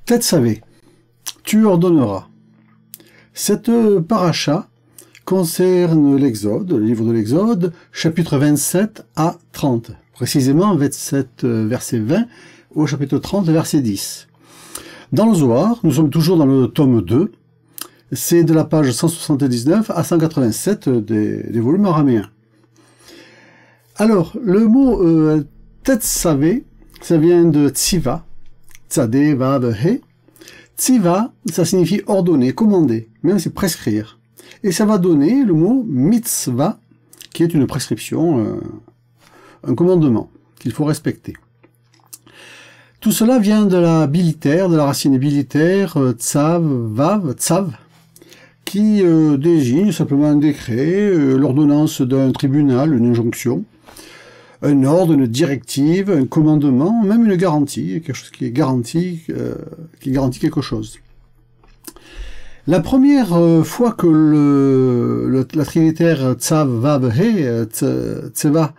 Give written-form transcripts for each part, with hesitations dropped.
Tetzavé, tu ordonneras. Cette paracha concerne l'Exode, le livre de l'Exode, chapitre 27 à 30. Précisément 27, verset 20 au chapitre 30, verset 10. Dans le Zohar, nous sommes toujours dans le tome 2. C'est de la page 179 à 187 des volumes araméens. Alors, le mot Tetzavé, ça vient de Tziva, Tzadé, Vav, He. Tziva, ça signifie ordonner, commander, même c'est prescrire. Et ça va donner le mot mitzvah, qui est une prescription, un commandement qu'il faut respecter. Tout cela vient de la bilitaire, de la racine bilitaire, tzav, vav, tzav, qui désigne simplement un décret, l'ordonnance d'un tribunal, une injonction, un ordre, une directive, un commandement, même une garantie, quelque chose qui est garanti, qui garantit quelque chose. La première fois que la trinitaire Tzav, Vav, He, Tseva,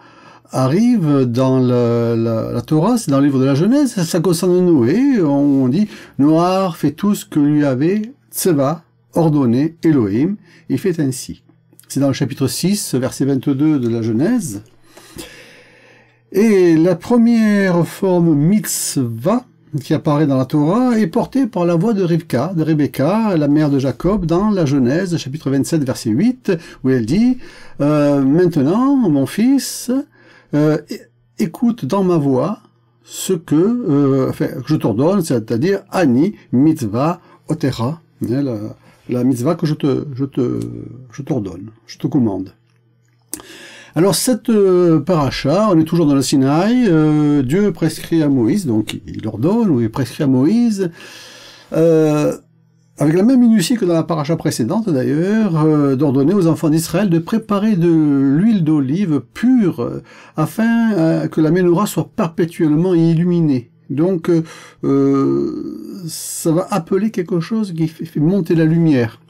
arrive dans la Torah, c'est dans le livre de la Genèse, ça concerne Noé, on dit Noach fait tout ce que lui avait Tseva ordonné Elohim, il fait ainsi. C'est dans le chapitre 6, verset 22 de la Genèse. Et la première forme mitzvah qui apparaît dans la Torah est portée par la voix de Rebecca, la mère de Jacob, dans la Genèse, chapitre 27, verset 8, où elle dit « Maintenant, mon fils, écoute dans ma voix ce que je t'ordonne, c'est-à-dire Ani mitzvah otera, la mitzvah que je t'ordonne, je te commande. » Alors cette paracha, on est toujours dans le Sinaï, Dieu prescrit à Moïse, donc il ordonne ou il prescrit à Moïse, avec la même minutie que dans la paracha précédente d'ailleurs, d'ordonner aux enfants d'Israël de préparer de l'huile d'olive pure afin que la menorah soit perpétuellement illuminée. Donc ça va appeler quelque chose qui fait monter la lumière.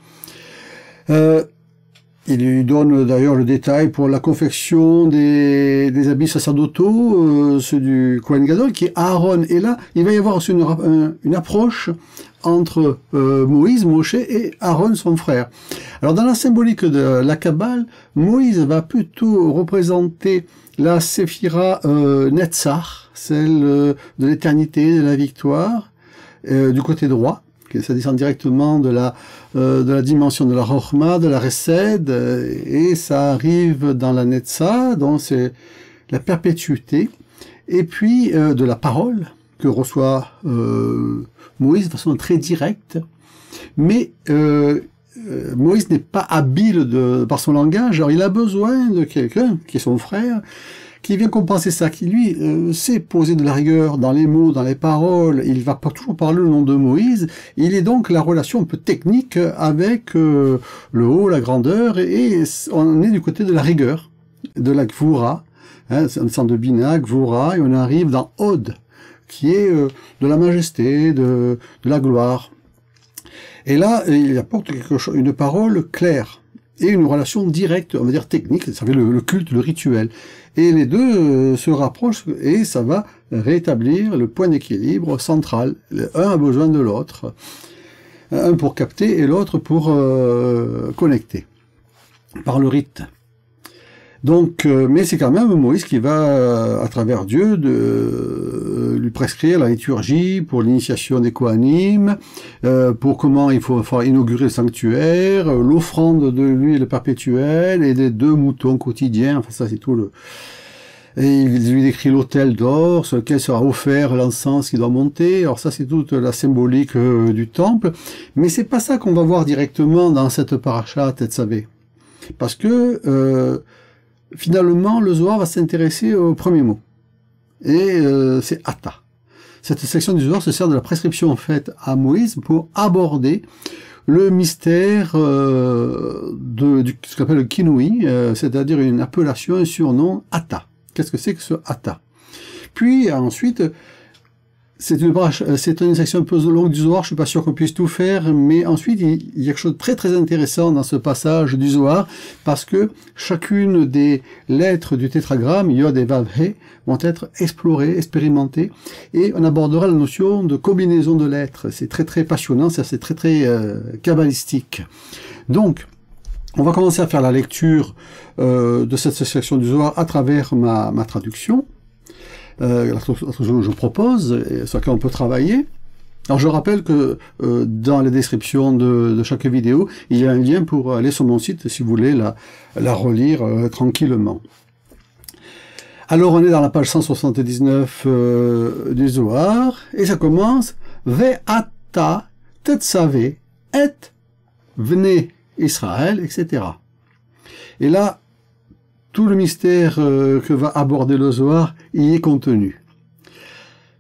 Il lui donne d'ailleurs le détail pour la confection des habits sacerdotaux, ceux du Kohen Gadol, qui est Aaron. Et là, il va y avoir aussi une approche entre Moïse, Moshe et Aaron, son frère. Alors dans la symbolique de la Kabbale, Moïse va plutôt représenter la Séphira Netzach, celle de l'éternité, de la victoire, du côté droit. Ça descend directement de la dimension de la Chokhma, de la Resed, et ça arrive dans la Netza, donc c'est la perpétuité, et puis de la parole que reçoit Moïse de façon très directe, mais Moïse n'est pas habile par son langage, alors il a besoin de quelqu'un, qui est son frère, qui vient compenser ça, qui lui sait poser de la rigueur dans les mots, dans les paroles, il va pas toujours parler le nom de Moïse, il est donc la relation un peu technique avec le haut, la grandeur, et on est du côté de la rigueur, de la Gvura, hein, c'est un sens de Bina, Gvura, et on arrive dans Od, qui est de la majesté, de la gloire. Et là, il apporte quelque chose, une parole claire, et une relation directe, on va dire technique, ça fait le culte, le rituel. Et les deux se rapprochent et ça va rétablir le point d'équilibre central. Un a besoin de l'autre. Un pour capter et l'autre pour connecter. Par le rite. Donc, mais c'est quand même Moïse qui va, à travers Dieu, lui prescrire la liturgie pour l'initiation des Kohanim, pour comment il faut inaugurer le sanctuaire, l'offrande de l'huile perpétuelle et des 2 moutons quotidiens. Enfin, ça, c'est tout le... Et il lui décrit l'autel d'or sur lequel sera offert l'encens qui doit monter. Alors ça, c'est toute la symbolique du temple. Mais c'est pas ça qu'on va voir directement dans cette paracha Tetzavé. Parce que... finalement, le Zohar va s'intéresser au premier mot. Et c'est Ata. Cette section du Zohar se sert de la prescription faite à Moïse pour aborder le mystère ce qu'on appelle le Kinoui, c'est-à-dire une appellation, un surnom, Ata. Qu'est-ce que c'est que ce Ata? Puis ensuite, c'est une section un peu longue du Zohar, je suis pas sûr qu'on puisse tout faire, mais ensuite il y a quelque chose de très très intéressant dans ce passage du Zohar, parce que chacune des lettres du tétragramme, Yod et Vav He, vont être explorées, expérimentées, et on abordera la notion de combinaison de lettres. C'est très très passionnant, c'est très très kabbalistique. Donc, on va commencer à faire la lecture de cette section du Zohar à travers ma traduction. La traduction que je propose, sur laquelle on peut travailler. Alors je rappelle que dans la description de chaque vidéo, il y a un lien pour aller sur mon site si vous voulez la relire tranquillement. Alors on est dans la page 179 du Zohar, et ça commence « Ve'ata tetzave et vne Israël », etc. Et là, tout le mystère que va aborder le Zohar y est contenu.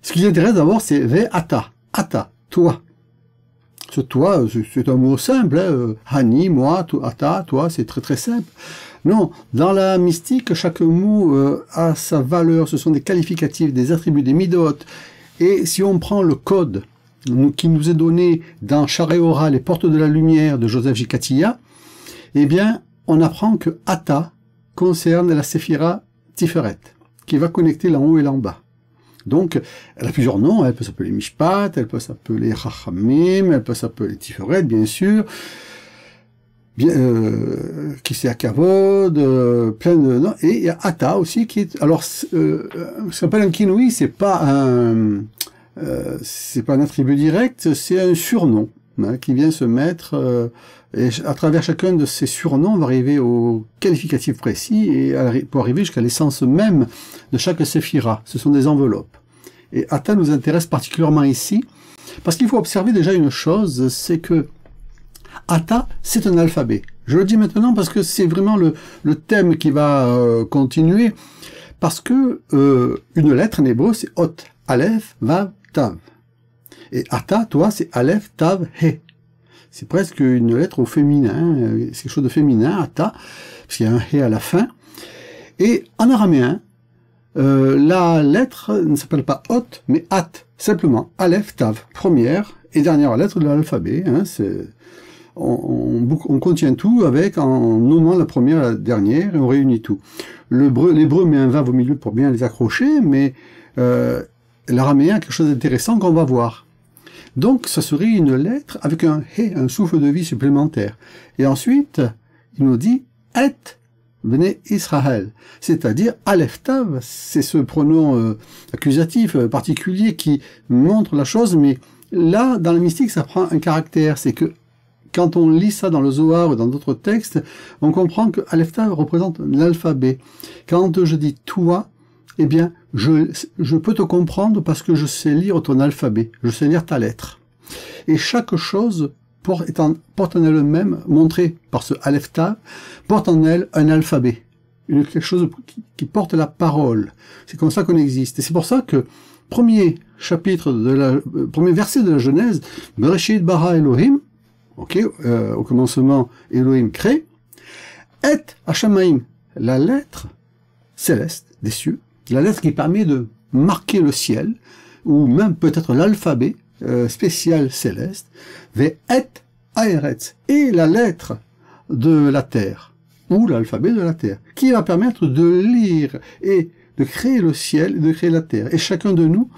Ce qui intéresse d'abord, c'est Ve'ata, ata, toi. Ce toi, c'est un mot simple, hein, hani, moi, ata, toi, c'est très très simple. Non, dans la mystique, chaque mot a sa valeur, ce sont des qualificatifs, des attributs, des midot. Et si on prend le code qui nous est donné dans Shareora, les portes de la lumière de Joseph Jikatiya, eh bien, on apprend que ata concerne la Séphira Tiferet, qui va connecter l'en haut et l'en bas. Donc, elle a plusieurs noms, elle peut s'appeler Mishpat, elle peut s'appeler Chachamim, elle peut s'appeler Tiferet, bien sûr, Kisei Kavod, plein de noms, et il y a Ata aussi, qui est, alors, ce qu'on appelle un kinoui, c'est pas un attribut direct, c'est un surnom, hein, qui vient se mettre, et à travers chacun de ces surnoms, on va arriver au qualificatif précis et pour arriver jusqu'à l'essence même de chaque séphira. Ce sont des enveloppes. Et Ata nous intéresse particulièrement ici, parce qu'il faut observer déjà une chose, c'est que Ata, c'est un alphabet. Je le dis maintenant parce que c'est vraiment le thème qui va continuer, parce que une lettre en hébreu, c'est Ot, Aleph, Vav, Tav. Et Ata, toi, c'est Aleph, Tav, He. C'est presque une lettre au féminin, c'est quelque chose de féminin, ata, parce qu'il y a un he à la fin. Et en araméen, la lettre ne s'appelle pas ot, mais at, simplement, aleph, tav, première et dernière lettre de l'alphabet. Hein, on contient tout en nommant la première et la dernière, et on réunit tout. L'hébreu met un vav au milieu pour bien les accrocher, mais l'araméen a quelque chose d'intéressant qu'on va voir. Donc, ça serait une lettre avec un he, un souffle de vie supplémentaire. Et ensuite, il nous dit « et vne Israël », c'est-à-dire « Aleph Tav », c'est ce pronom accusatif particulier qui montre la chose, mais là, dans la mystique, ça prend un caractère. C'est que quand on lit ça dans le Zohar ou dans d'autres textes, on comprend que Aleph Tav représente l'alphabet. Quand je dis « toi », eh bien, je peux te comprendre parce que je sais lire ton alphabet, je sais lire ta lettre. Et chaque chose porte en elle-même, montrée par ce Aleph Tav, porte en elle un alphabet, quelque chose qui porte la parole. C'est comme ça qu'on existe. Et c'est pour ça que premier verset de la Genèse, Bereshit bara Elohim, au commencement Elohim crée, et Hashamaim, la lettre céleste des cieux, la lettre qui permet de marquer le ciel, ou même peut-être l'alphabet spécial céleste, Ve'et Aeretz, et la lettre de la terre, ou l'alphabet de la terre, qui va permettre de lire et de créer le ciel et de créer la terre. Et chacun de nous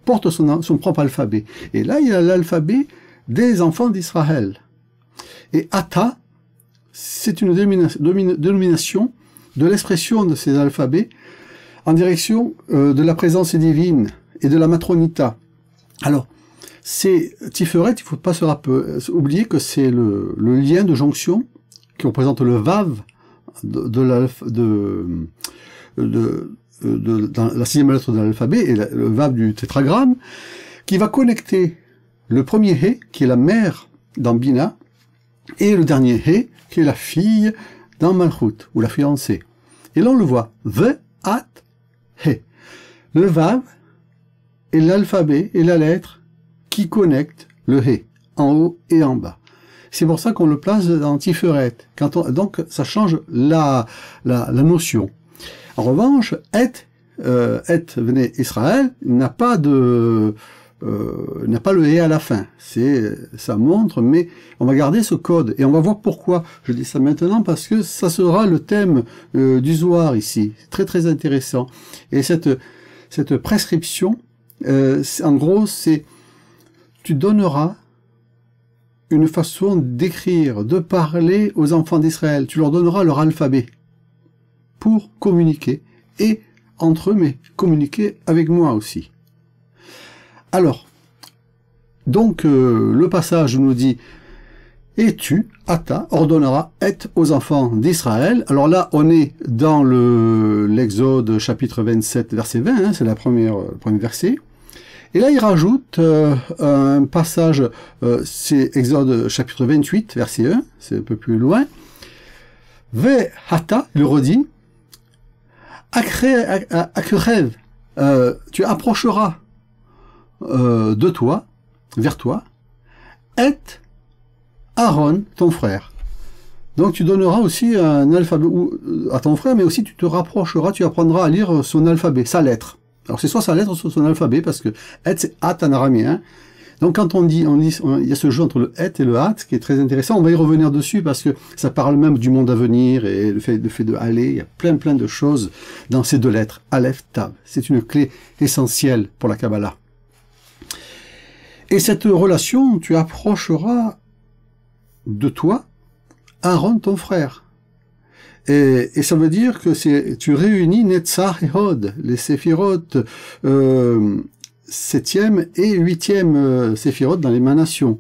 porte son propre alphabet. Et là, il y a l'alphabet des enfants d'Israël. Et Ata, c'est une dénomination de l'expression de ces alphabets en direction de la présence divine et de la matronita. Alors, c'est Tiferet, il ne faut pas oublier que c'est le lien de jonction qui représente le Vav dans la sixième lettre de l'alphabet et le Vav du tétragramme, qui va connecter le premier He, qui est la mère dans Bina, et le dernier He, qui est la fille dans Malchut, ou la fiancée. Et là on le voit, Ve, At, He. Le Vav est l'alphabet et la lettre qui connectent le He, en haut et en bas. C'est pour ça qu'on le place dans Tiferet. Donc ça change la notion. En revanche, Et et Bnei Israël n'a pas le et à la fin. Ça montre, mais on va garder ce code et on va voir pourquoi. Je dis ça maintenant parce que ça sera le thème du Zohar ici. C'est très très intéressant. Et cette prescription, en gros, c'est tu donneras une façon d'écrire, de parler aux enfants d'Israël. Tu leur donneras leur alphabet pour communiquer et entre eux, mais communiquer avec moi aussi. Alors, donc le passage nous dit « Et tu, Ata, ordonneras et aux enfants d'Israël ». Alors là, on est dans l'Exode chapitre 27, verset 20, hein, c'est le premier verset. Et là, il rajoute un passage, c'est Exode chapitre 28, verset 1, c'est un peu plus loin. « Ve Hata », il le redit, « Akrev », tu approcheras de toi, vers toi, et Aaron, ton frère. Donc tu donneras aussi un alphabet à ton frère, mais aussi tu te rapprocheras, tu apprendras à lire son alphabet, sa lettre. Alors c'est soit sa lettre, soit son alphabet, parce que et c'est at en araméen. Donc quand on dit, il y a ce jeu entre le et le at qui est très intéressant. On va y revenir dessus parce que ça parle même du monde à venir et le fait de aller. Il y a plein de choses dans ces deux lettres, Aleph, Tav. C'est une clé essentielle pour la Kabbalah. Et cette relation, tu approcheras de toi Aaron, ton frère. Et ça veut dire que tu réunis Netzach et Hod, les séphirotes 7e et 8e séphirote dans l'émanation.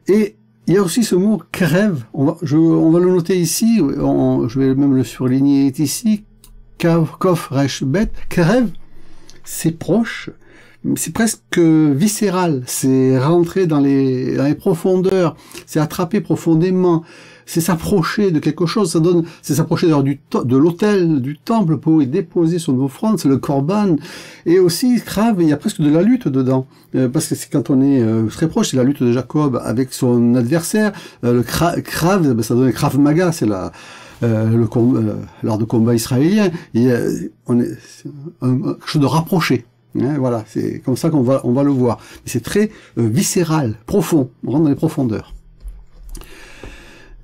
Et il y a aussi ce mot Krev, on va le noter ici, je vais même le surligner ici, Kof Resh Bet, Krev, c'est proche, c'est presque viscéral, c'est rentrer dans les profondeurs, c'est attraper profondément, c'est s'approcher de quelque chose, c'est s'approcher de l'autel, du temple pour y déposer son offrande, c'est le korban, et aussi Krav, il y a presque de la lutte dedans, parce que c'est quand on est très proche, c'est la lutte de Jacob avec son adversaire, le Krav, ça donne Krav Maga, c'est l'art de combat israélien, on est quelque chose de rapproché. Hein, voilà, c'est comme ça qu'on va le voir. C'est très viscéral, profond, on rentre dans les profondeurs.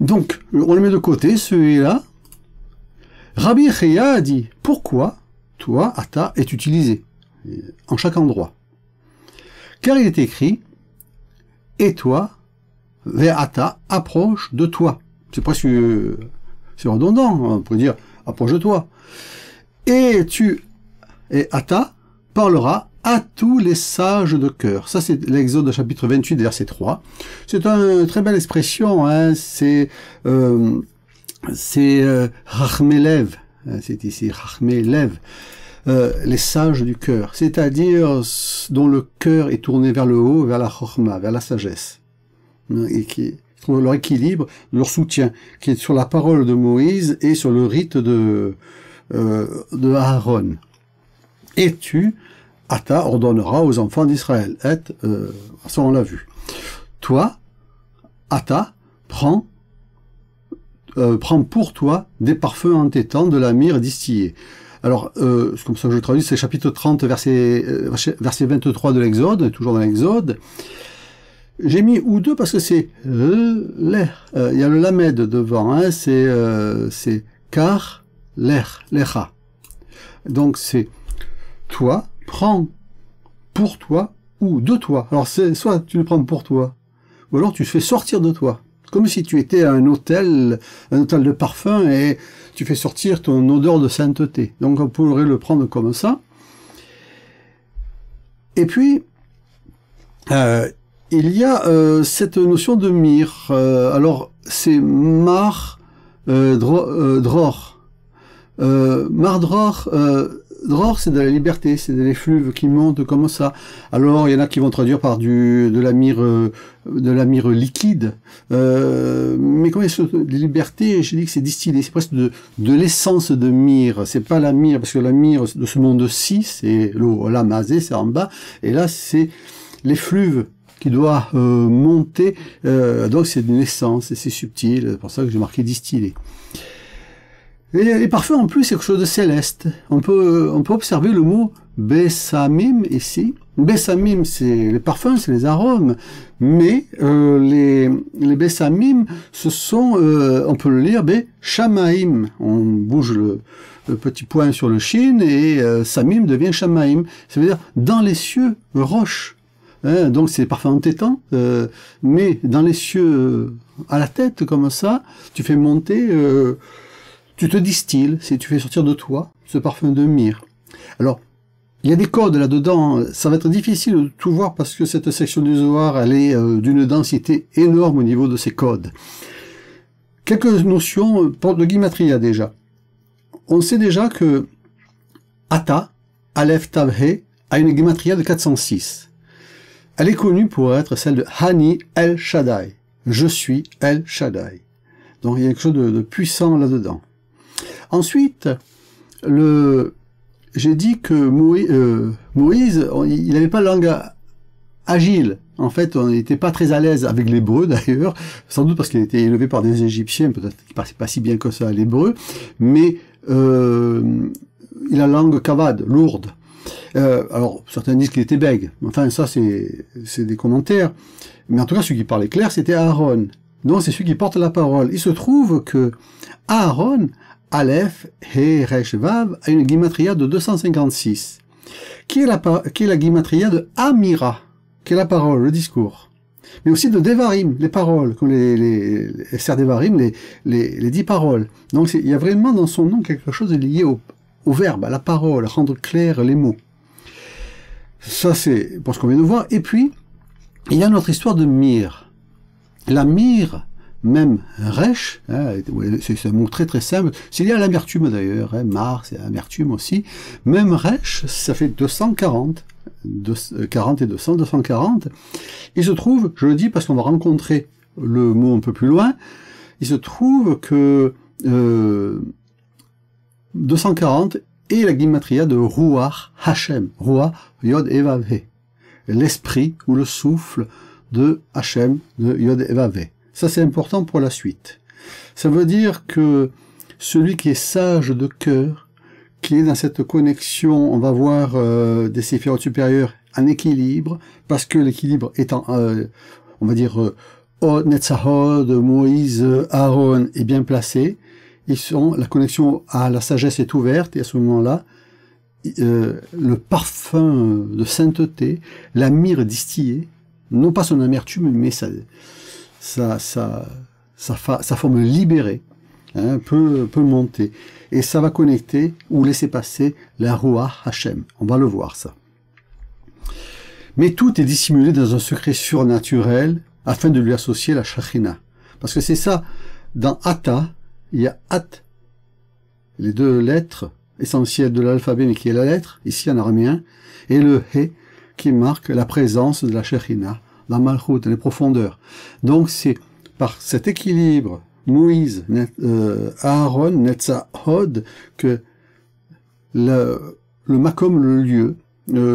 Donc, on le met de côté, celui-là. Rabbi Chia a dit, pourquoi toi, Ata, est utilisé en chaque endroit? Car il est écrit, et toi, Ve'ata, approche de toi. C'est presque, c'est redondant, on pourrait dire, approche de toi. Et Ata, parlera à tous les sages de cœur. Ça, c'est l'Exode chapitre 28, verset 3. C'est une très belle expression, hein. C'est Rachmelev. C'est ici Rachmelev. Les sages du cœur. C'est-à-dire dont le cœur est tourné vers le haut, vers la chorma, vers la sagesse. Et qui trouvent leur équilibre, leur soutien, qui est sur la parole de Moïse et sur le rite de Aaron. Et tu, Ata, ordonnera aux enfants d'Israël. Ça on l'a vu. Toi, Ata, prends pour toi des parfums entêtants, de la myrrhe distillée. Alors, comme ça je le traduis, c'est chapitre 30, verset 23 de l'Exode, toujours dans l'Exode. J'ai mis ou deux parce que c'est l'air. Il y a le lamed devant, hein, c'est car, l'air, lecha. Donc c'est toi, prends pour toi ou de toi. Alors c'est soit tu le prends pour toi, ou alors tu fais sortir de toi. Comme si tu étais à un hôtel de parfum et tu fais sortir ton odeur de sainteté. Donc on pourrait le prendre comme ça. Et puis, il y a cette notion de myrrhe. Alors c'est mar dror. Mardror, dror, c'est de la liberté, c'est des fleuves qui montent comme ça. Alors, il y en a qui vont traduire par de la myrrhe liquide. Mais comme c'est de liberté, je dis que c'est distillé, c'est presque de l'essence de myrrhe. C'est pas la myrrhe, parce que la myrrhe de ce monde-ci, c'est l'eau, la mazé, c'est en bas. Et là, c'est l'effluve qui doit monter. Donc, c'est d'une essence, et c'est subtil. C'est pour ça que j'ai marqué distillé. Et les parfums, en plus, c'est quelque chose de céleste. On peut observer le mot bessamim ici. Bessamim, c'est les parfums, c'est les arômes. Mais les bessamim, ce sont, on peut le lire, shamaim. On bouge le petit point sur le shin et samim devient shamaim. Ça veut dire dans les cieux, roche. Hein, donc c'est parfum entêtant, mais dans les cieux, à la tête comme ça, tu fais monter... tu te distilles, tu fais sortir de toi ce parfum de myrrhe. Alors, il y a des codes là-dedans, ça va être difficile de tout voir parce que cette section du Zohar, elle est d'une densité énorme au niveau de ces codes. Quelques notions de Gematria déjà. On sait déjà que Ata, Aleph Tav He, a une Gematria de 406. Elle est connue pour être celle de Hani El Shaddai. Je suis El Shaddai. Donc il y a quelque chose de puissant là-dedans. Ensuite, j'ai dit que Moïse, il n'avait pas langue agile. En fait, on n'était pas très à l'aise avec l'hébreu d'ailleurs, sans doute parce qu'il était élevé par des Égyptiens, peut-être qu'il ne parlait pas si bien que ça l'hébreu, mais il a langue kavad, lourde. Alors, certains disent qu'il était bègue. Enfin, ça, c'est des commentaires. Mais en tout cas, celui qui parlait clair, c'était Aaron. Donc, c'est celui qui porte la parole. Il se trouve que Aaron, Aleph, He, Resh, Vav, a une Gematria de 256, qui est la Gematria de Amira, qui est la parole, le discours. Mais aussi de Devarim, les paroles, comme les Ser Devarim, les 10 paroles. Donc, il y a vraiment dans son nom quelque chose de lié au verbe, à la parole, à rendre clair les mots. Ça, c'est pour ce qu'on vient de voir. Et puis, il y a notre histoire de myrrhe. La myrrhe, même Resh, hein, c'est un mot très très simple, c'est lié à l'amertume d'ailleurs, hein, mar, c'est amertume aussi. Même Resh, ça fait 240, 40 et 200, 240. Il se trouve, je le dis parce qu'on va rencontrer le mot un peu plus loin, il se trouve que 240 est la Gematria de Ruach Hashem, Ruach Yod Evav He, l'esprit ou le souffle de Hashem, de Yod Evav He. Ça, c'est important pour la suite. Ça veut dire que celui qui est sage de cœur, qui est dans cette connexion, on va voir des séphirotes supérieures en équilibre, parce que l'équilibre étant, on va dire, Netzahod, Moïse, Aaron est bien placé, la connexion à la sagesse est ouverte, et à ce moment-là, le parfum de sainteté, la myrrhe distillée, non pas son amertume, mais sa forme libérée, hein, peut monter. Et ça va connecter ou laisser passer la Ruach Hashem. On va le voir, ça. Mais tout est dissimulé dans un secret surnaturel afin de lui associer la Shekhinah. Parce que c'est ça, dans Ata, il y a At, les deux lettres essentielles de l'alphabet, mais qui est la lettre, ici en araméen, et le He, qui marque la présence de la Shekhinah, la Malchut, les profondeurs. Donc c'est par cet équilibre, Moïse, Aaron, Netzahod, que le Makom, le lieu,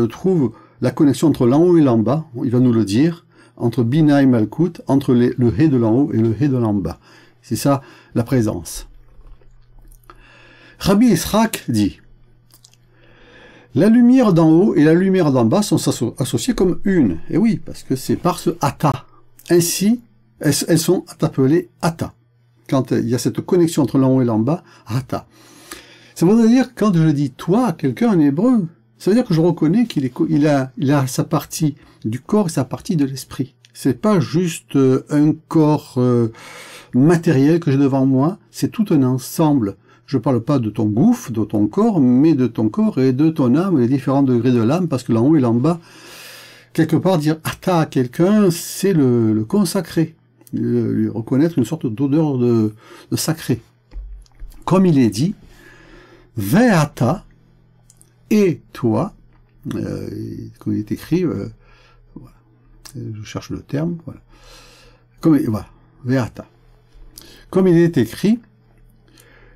trouve la connexion entre l'en haut et l'en bas, il va nous le dire, entre Bina et Malchut, entre le He de l'en haut et le He de l'en bas. C'est ça, la présence. Rabbi Yitzhak dit, la lumière d'en haut et la lumière d'en bas sont associées comme une. Et oui, parce que c'est par ce Ata. Ainsi, elles sont appelées Ata. Quand il y a cette connexion entre l'en haut et l'en bas, Ata. Ça veut dire, quand je dis toi à quelqu'un en hébreu, ça veut dire que je reconnais qu'il a sa partie du corps et sa partie de l'esprit. C'est pas juste un corps matériel que j'ai devant moi, c'est tout un ensemble. Je parle pas de ton gouffre, de ton corps, mais de ton corps et de ton âme, les différents degrés de l'âme, parce que l'en haut et l'en bas, quelque part, dire Ata à quelqu'un, c'est le consacrer, lui reconnaître une sorte d'odeur de sacré. Comme il est dit, Ve'ata, et toi, comme il est écrit, voilà. Je cherche le terme, voilà. Voilà, Ve'ata. Comme il est écrit,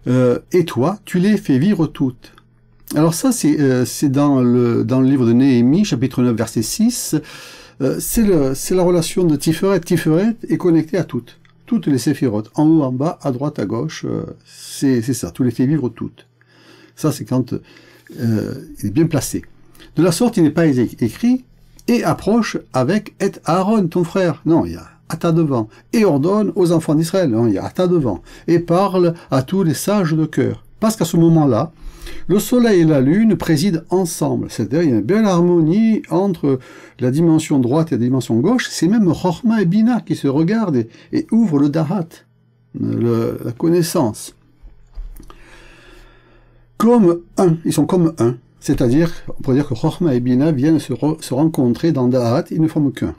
et toi, tu les fais vivre toutes. Alors ça, c'est dans le livre de Néhémie, chapitre 9, verset 6. C'est la relation de Tiferet. Tiferet est connectée à toutes toutes les séphirotes, en haut, en bas, à droite, à gauche, c'est ça, tout les fait vivre toutes. Ça, c'est quand il est bien placé. De la sorte, il n'est pas écrit « et approche avec et Aaron, ton frère ». Non, il y a « Ata devant ». Et ordonne aux enfants d'Israël. Non, il y a « Ata devant ». Et parle à tous les sages de cœur. Parce qu'à ce moment-là, le soleil et la lune président ensemble. C'est-à-dire, il y a une belle harmonie entre la dimension droite et la dimension gauche. C'est même Chochma et Bina qui se regardent et ouvrent le Dahat, la connaissance. Comme un, ils sont comme un. C'est-à-dire, on pourrait dire que Chochma et Bina viennent se rencontrer dans Dahat, ils ne forment qu'un.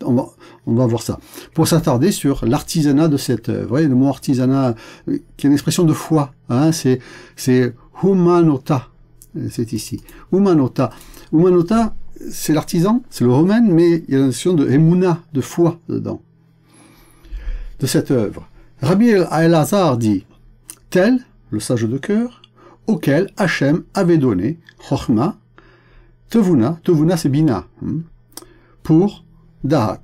On va voir ça. Pour s'attarder sur l'artisanat de cette œuvre. Vous voyez, le mot artisanat, qui est une expression de foi, hein, c'est humanota. C'est ici. Humanota. Humanota, c'est l'artisan, c'est le romain, mais il y a la notion de emuna, de foi dedans, de cette œuvre. Rabbi Elazar dit, tel, le sage de cœur, auquel Hachem avait donné Chochma, Tevuna c'est Bina, pour Dahat.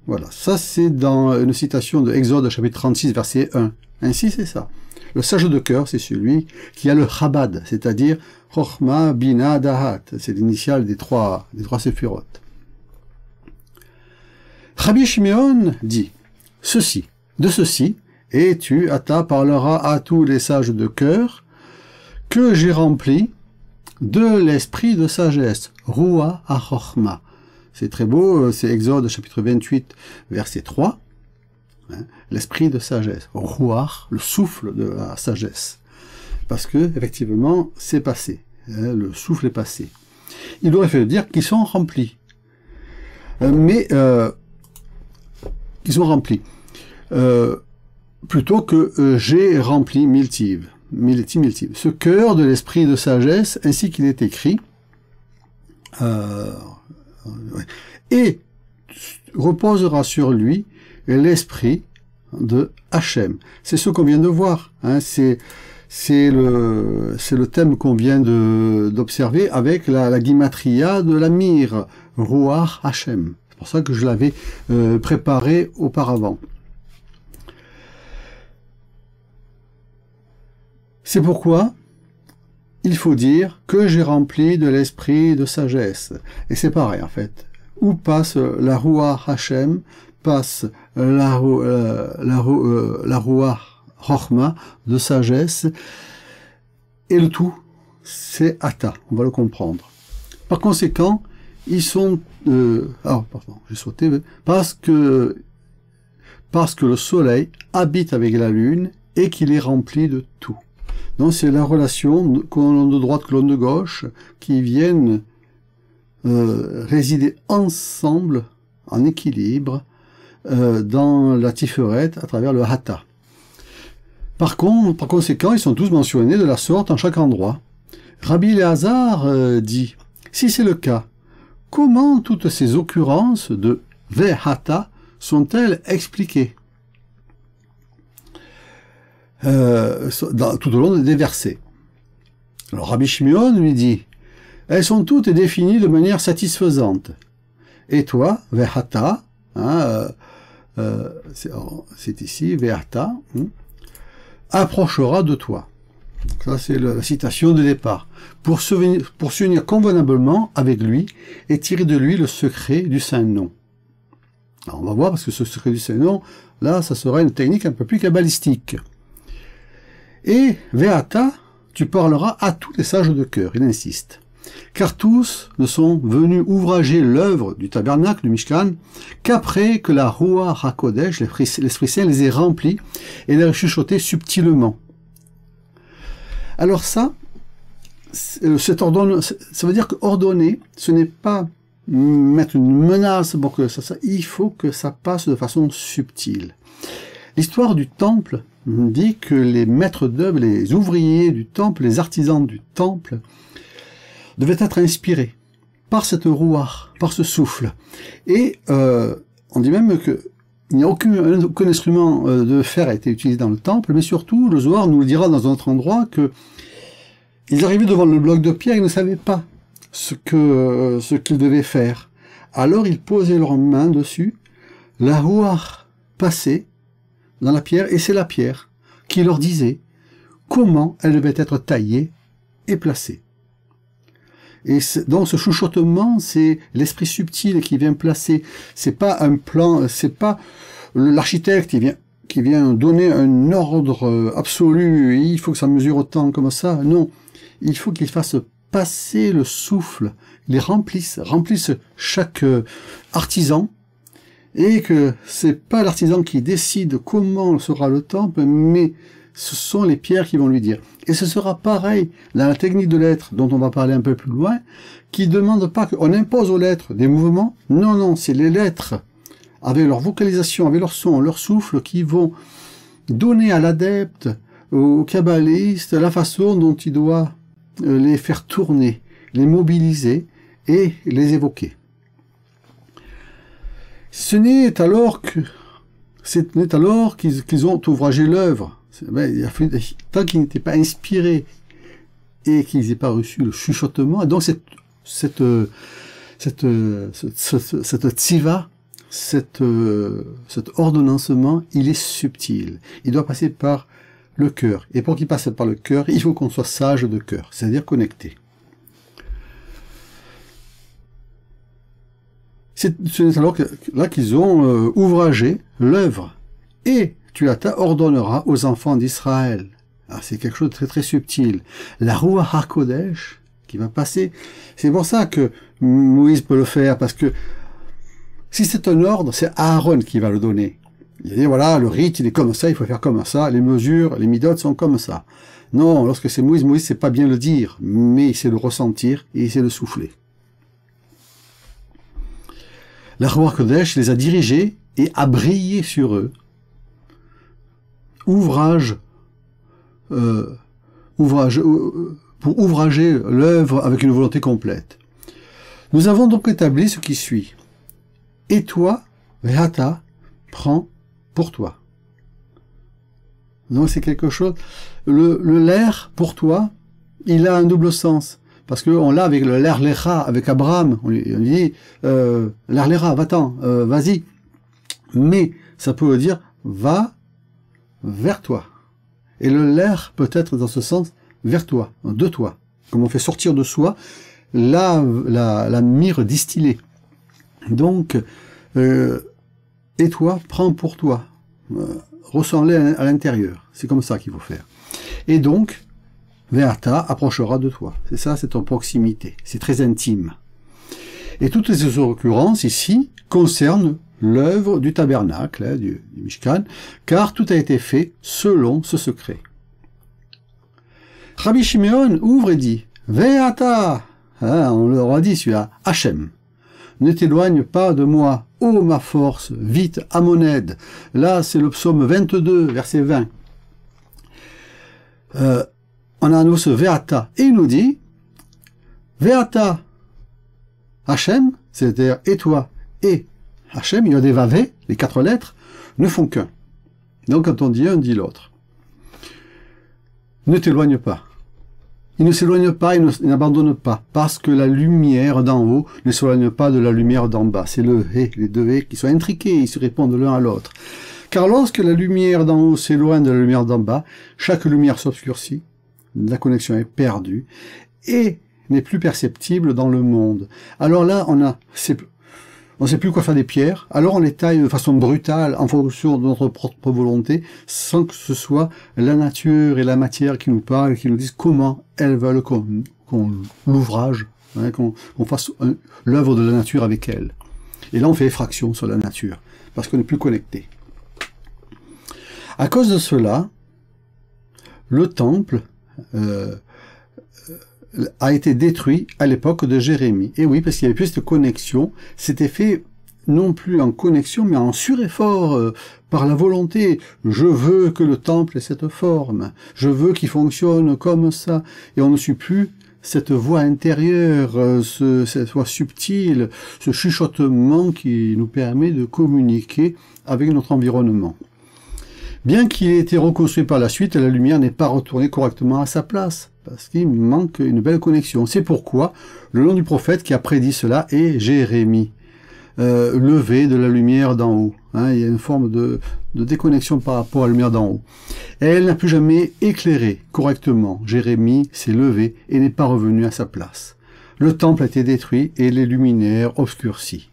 Voilà, ça c'est dans une citation de Exode chapitre 36 verset 1. Ainsi c'est ça. Le sage de cœur, c'est celui qui a le Chabad, c'est-à-dire Chochma, Bina, Dahat. C'est l'initiale des trois séphirotes. Rabbi Shimeon dit ceci, de ceci, et tu, Ata, parleras à tous les sages de cœur que j'ai rempli de l'esprit de sagesse, Ruah HaChochma. C'est très beau, c'est Exode chapitre 28, verset 3, hein, l'esprit de sagesse, Ruah, le souffle de la sagesse. Parce que, effectivement, c'est passé, hein, le souffle est passé. Il aurait fallu dire qu'ils sont remplis. Mais, ils sont remplis. Plutôt que j'ai rempli miltiv. Ce cœur de l'esprit de sagesse, ainsi qu'il est écrit, et reposera sur lui l'esprit de Hachem. C'est ce qu'on vient de voir, hein, c'est le thème qu'on vient d'observer avec la gimatria de la mire, Ruach Hachem. C'est pour ça que je l'avais préparé auparavant. C'est pourquoi il faut dire que j'ai rempli de l'esprit de sagesse. Et c'est pareil, en fait. Où passe la Ruach Hachem, passe la Ruach Chochma de sagesse, et le tout, c'est Ata. On va le comprendre. Par conséquent, ils sont... pardon, j'ai sauté. Parce que le soleil habite avec la lune et qu'il est rempli de tout. Donc c'est la relation colonne de droite, colonne de gauche, qui viennent résider ensemble, en équilibre, dans la Tiferet, à travers le Hata. Par conséquent, ils sont tous mentionnés de la sorte en chaque endroit. Rabbi Elazar dit, si c'est le cas, comment toutes ces occurrences de Ve-Hata sont-elles expliquées tout au long des versets. Alors Rabbi Shimeon lui dit, elles sont toutes définies de manière satisfaisante. Et toi, Ve-Hata, hein, c'est ici, Ve-Hata, approchera de toi. Ça, c'est la citation de départ. Pour s'unir convenablement avec lui et tirer de lui le secret du Saint-Nom. Alors, on va voir, parce que ce secret du Saint-Nom, là, ça sera une technique un peu plus kabbalistique. Et, Ve-Hata, tu parleras à tous les sages de cœur, il insiste. Car tous ne sont venus ouvrager l'œuvre du tabernacle, du Mishkan, qu'après que la Ruach HaKodesh, l'Esprit Saint, les ait remplis et les ait chuchotés subtilement. Alors ça, ça veut dire que ordonner, ce n'est pas mettre une menace pour que ça, il faut que ça passe de façon subtile. L'histoire du temple dit que les maîtres d'œuvre, les ouvriers du temple, les artisans du temple, devaient être inspirés par cette rouah, par ce souffle. Et on dit même que il n'y a aucun instrument de fer a été utilisé dans le temple, mais surtout, le Zohar nous le dira dans un autre endroit que ils arrivaient devant le bloc de pierre, ils ne savaient pas ce qu'ils devaient faire. Alors ils posaient leurs mains dessus, la rouah passer dans la pierre, et c'est la pierre qui leur disait comment elle devait être taillée et placée. Et donc ce chuchotement, c'est l'esprit subtil qui vient placer. C'est pas un plan, c'est pas l'architecte qui vient donner un ordre absolu. Il faut que ça mesure autant comme ça. Non, il faut qu'il fasse passer le souffle, les remplisse chaque artisan, et que c'est pas l'artisan qui décide comment sera le temple, mais ce sont les pierres qui vont lui dire. Et ce sera pareil dans la technique de l'être, dont on va parler un peu plus loin, qui ne demande pas qu'on impose aux lettres des mouvements. Non, non, c'est les lettres, avec leur vocalisation, avec leur son, leur souffle, qui vont donner à l'adepte, au kabbaliste, la façon dont il doit les faire tourner, les mobiliser et les évoquer. Ce n'est alors qu'ils ont ouvragé l'œuvre. Tant qu'ils n'étaient pas inspirés et qu'ils n'aient pas reçu le chuchotement, et donc cette tziva, cet ordonnancement, il est subtil. Il doit passer par le cœur. Et pour qu'il passe par le cœur, il faut qu'on soit sage de cœur, c'est-à-dire connecté. C'est alors là qu'ils ont ouvragé l'œuvre. Et tu ordonneras aux enfants d'Israël. C'est quelque chose de très très subtil. La Ruach HaKodesh qui va passer. C'est pour ça que Moïse peut le faire, parce que si c'est un ordre, c'est Aaron qui va le donner. Il dit voilà, le rite il est comme ça, il faut faire comme ça, les mesures, les midotes sont comme ça. Non, lorsque c'est Moïse, Moïse sait pas bien le dire, mais il sait le ressentir et il sait le souffler. La Ruach HaKodesh les a dirigés et a brillé sur eux. Pour ouvrager l'œuvre avec une volonté complète. Nous avons donc établi ce qui suit. Et toi, Ve'ata, prends pour toi. Donc c'est quelque chose. Le l'air pour toi, il a un double sens. Parce qu'on l'a avec le l'air lecha, avec Abraham. On dit l'air lecha, va-t'en, vas-y. Mais ça peut dire va vers toi. Et le l'air peut être dans ce sens vers toi, de toi. Comme on fait sortir de soi la myrrhe distillée. Donc, et toi, prends pour toi. Ressens-les à l'intérieur. C'est comme ça qu'il faut faire. Et donc, Ve'ata approchera de toi. C'est ça, c'est en proximité. C'est très intime. Et toutes ces occurrences ici concernent l'œuvre du tabernacle, du Mishkan, car tout a été fait selon ce secret. Rabbi Shimeon ouvre et dit, Ve'ata, on leur a dit celui-là, Hachem, ne t'éloigne pas de moi, ô ma force, vite, à mon aide. Là, c'est le psaume 22, verset 20. On a nous ce Ve'ata, et il nous dit, Ve'ata, Hachem, c'est-à-dire et toi, et Hachem, il y a des vavé, les 4 lettres, ne font qu'un. Donc quand on dit un, on dit l'autre. Ne t'éloigne pas. Il ne s'éloigne pas, il n'abandonne pas, parce que la lumière d'en haut ne s'éloigne pas de la lumière d'en bas. C'est le hé, les deux hé qui sont intriqués, ils se répondent l'un à l'autre. Car lorsque la lumière d'en haut s'éloigne de la lumière d'en bas, chaque lumière s'obscurcit, la connexion est perdue, et n'est plus perceptible dans le monde. Alors là, on ne sait plus quoi faire des pierres, alors on les taille de façon brutale en fonction de notre propre volonté, sans que ce soit la nature et la matière qui nous parlent et qui nous disent comment elles veulent qu'on l'ouvrage, qu'on fasse l'œuvre de la nature avec elles. Et là on fait effraction sur la nature, parce qu'on n'est plus connecté. À cause de cela, le temple a été détruit à l'époque de Jérémie. Et oui, parce qu'il n'y avait plus cette connexion. C'était fait non plus en connexion, mais en sureffort par la volonté. Je veux que le temple ait cette forme. Je veux qu'il fonctionne comme ça. Et on ne suit plus cette voix intérieure, cette voix subtile, ce chuchotement qui nous permet de communiquer avec notre environnement. Bien qu'il ait été reconstruit par la suite, la lumière n'est pas retournée correctement à sa place, parce qu'il manque une belle connexion. C'est pourquoi le nom du prophète qui a prédit cela est Jérémie. levée de la lumière d'en haut. Hein, il y a une forme de déconnexion par rapport à la lumière d'en haut. Elle n'a plus jamais éclairé correctement. Jérémie s'est levé et n'est pas revenu à sa place. Le temple a été détruit et les luminaires obscurcis.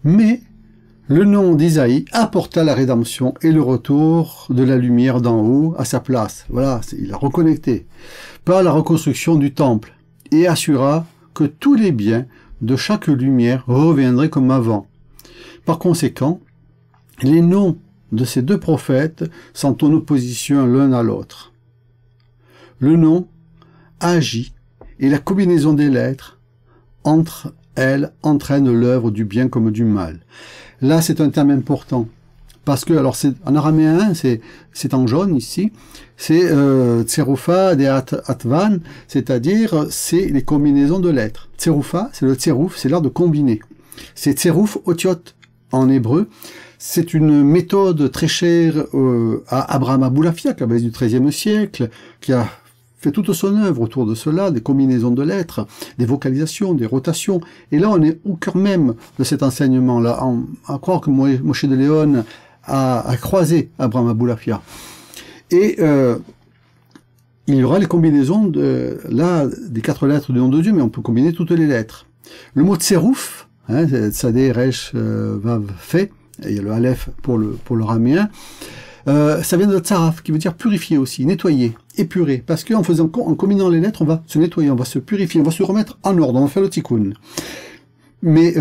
Mais le nom d'Isaïe apporta la rédemption et le retour de la lumière d'en haut à sa place. Voilà, il a reconnecté par la reconstruction du temple et assura que tous les biens de chaque lumière reviendraient comme avant. Par conséquent, les noms de ces deux prophètes sont en opposition l'un à l'autre. Le nom agit et la combinaison des lettres entre elles entraîne l'œuvre du bien comme du mal. Là, c'est un terme important parce que, alors, en araméen, c'est en jaune ici, c'est tserufa de atvan, c'est-à-dire c'est les combinaisons de lettres. Tserufa, c'est le tseruf, c'est l'art de combiner. C'est tseruf otiot en hébreu. C'est une méthode très chère à Abraham Aboulafia, qui avait du XIIIe siècle, qui a fait toute son œuvre autour de cela, des combinaisons de lettres, des vocalisations, des rotations. Et là, on est au cœur même de cet enseignement-là, à croire que Moshe de Léon a croisé Abraham Aboulafia. Et il y aura les combinaisons des 4 lettres du nom de Dieu, mais on peut combiner toutes les lettres. Le mot tserouf, hein, Tsadé, Resh, Vav, Fe, et il y a le Aleph pour le raméen, ça vient de tsaraf, qui veut dire purifier aussi, nettoyer, épurer, parce qu'en combinant les lettres, on va se nettoyer, on va se purifier, on va se remettre en ordre, on va faire le tikkun. Mais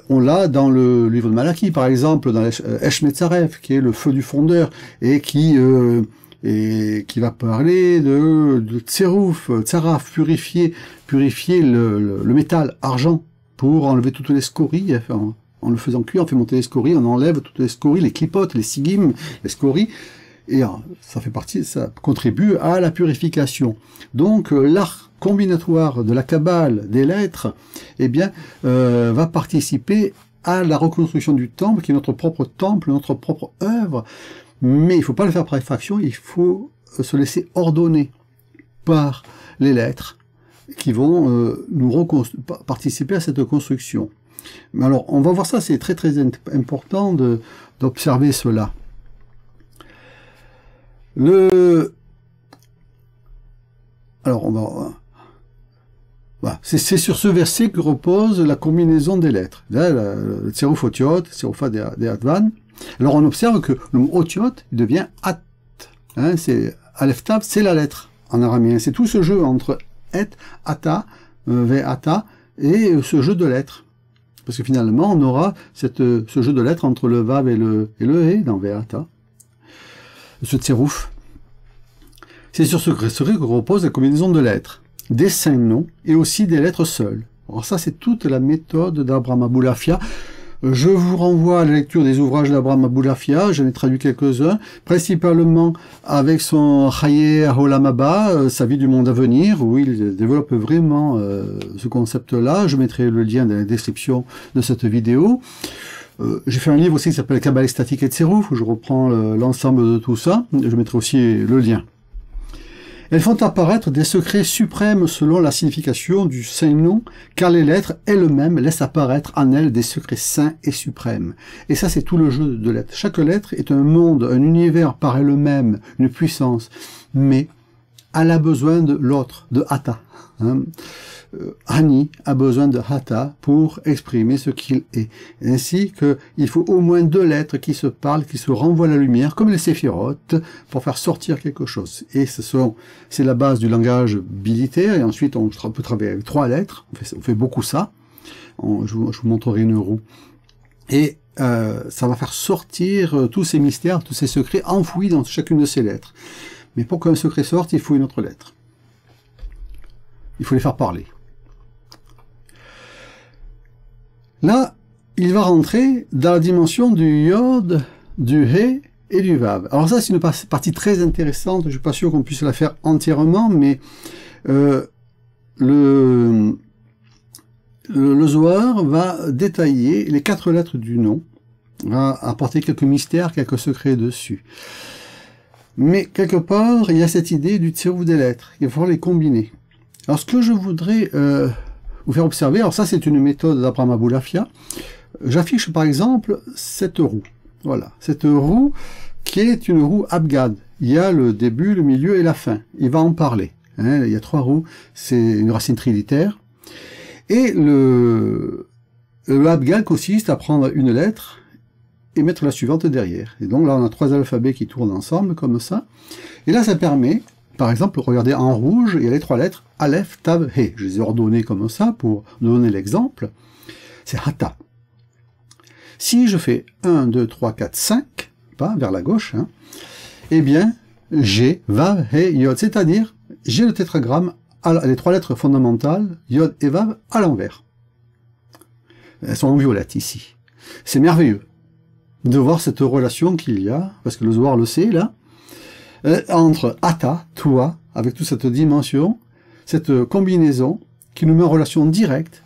on l'a dans le livre de Malachie, par exemple, dans Esh Metzaref, qui est le feu du fondeur, et qui va parler de tserouf, tsaraf, purifier le métal, argent, pour enlever toutes les scories, enfin, en le faisant cuire, on fait monter les scories, on enlève toutes les scories, les clipotes, les sigim, les scories, et ça fait partie, ça contribue à la purification. Donc l'art combinatoire de la Kabbale des lettres, eh bien, va participer à la reconstruction du temple, qui est notre propre temple, notre propre œuvre, mais il ne faut pas le faire par effraction, il faut se laisser ordonner par les lettres qui vont participer à cette construction. Mais alors, on va voir ça, c'est très très important d'observer cela. Alors, voilà. C'est sur ce verset que repose la combinaison des lettres. Là, le tseruf otiot, tserufa de atvan. Alors, on observe que le mot otiot, il devient at. Hein, c'est aleph tav, c'est la lettre en araméen. C'est tout ce jeu entre et, ata, ve ata, et ce jeu de lettres. Parce que finalement, on aura ce jeu de lettres entre le vav et le he dans ve'ata. Ce tserouf. C'est sur ce que repose la combinaison de lettres, des saints noms et aussi des lettres seules. Alors ça, c'est toute la méthode d'Abraham Aboulafia. Je vous renvoie à la lecture des ouvrages d'Abraham Aboulafia, j'en ai traduit quelques-uns, principalement avec son Chaye Olam Haba, sa vie du monde à venir, où il développe vraiment ce concept-là. Je mettrai le lien dans la description de cette vidéo. J'ai fait un livre aussi qui s'appelle Kabbale statique et Tserouf, où je reprends l'ensemble de tout ça. Je mettrai aussi le lien. Elles font apparaître des secrets suprêmes selon la signification du saint nom, car les lettres elles-mêmes laissent apparaître en elles des secrets saints et suprêmes. Et ça, c'est tout le jeu de lettres. Chaque lettre est un monde, un univers par elle-même, une puissance, mais elle a besoin de l'autre, de Hata. Hein. Hani a besoin de Hata pour exprimer ce qu'il est. Ainsi qu'il faut au moins 2 lettres qui se parlent, qui se renvoient la lumière, comme les séphirotes, pour faire sortir quelque chose. Et c'est la base du langage bilitaire, et ensuite on peut travailler avec 3 lettres, on fait beaucoup ça. Je vous montrerai une roue. Et ça va faire sortir tous ces mystères, tous ces secrets enfouis dans chacune de ces lettres. Mais pour qu'un secret sorte, il faut une autre lettre. Il faut les faire parler. Là, il va rentrer dans la dimension du Yod, du He et du Vav. Alors ça, c'est une partie très intéressante. Je ne suis pas sûr qu'on puisse la faire entièrement, mais le Zohar va détailler les 4 lettres du nom, va apporter quelques mystères, quelques secrets dessus. Mais quelque part, il y a cette idée du tserouf des lettres. Il va falloir les combiner. Alors ce que je voudrais vous faire observer. Alors ça, c'est une méthode d'Abraham Aboulafia. J'affiche par exemple cette roue. Voilà, cette roue qui est une roue Abgad. Il y a le début, le milieu et la fin. Il va en parler. Hein, il y a 3 roues, c'est une racine trilitaire. Et le Abgad consiste à prendre une lettre et mettre la suivante derrière. Et donc là, on a 3 alphabets qui tournent ensemble, comme ça. Et là, ça permet, par exemple, regardez en rouge, il y a les 3 lettres Aleph, Tav, He. Je les ai ordonnées comme ça pour donner l'exemple. C'est Hata. Si je fais 1, 2, 3, 4, 5, pas vers la gauche, hein, eh bien, j'ai Vav, He, Yod. C'est-à-dire, j'ai le tétragramme, les 3 lettres fondamentales, Yod et Vav, à l'envers. Elles sont en violette ici. C'est merveilleux de voir cette relation qu'il y a, parce que le Zohar le sait, là, entre Ata, toi, avec toute cette dimension, cette combinaison, qui nous met en relation directe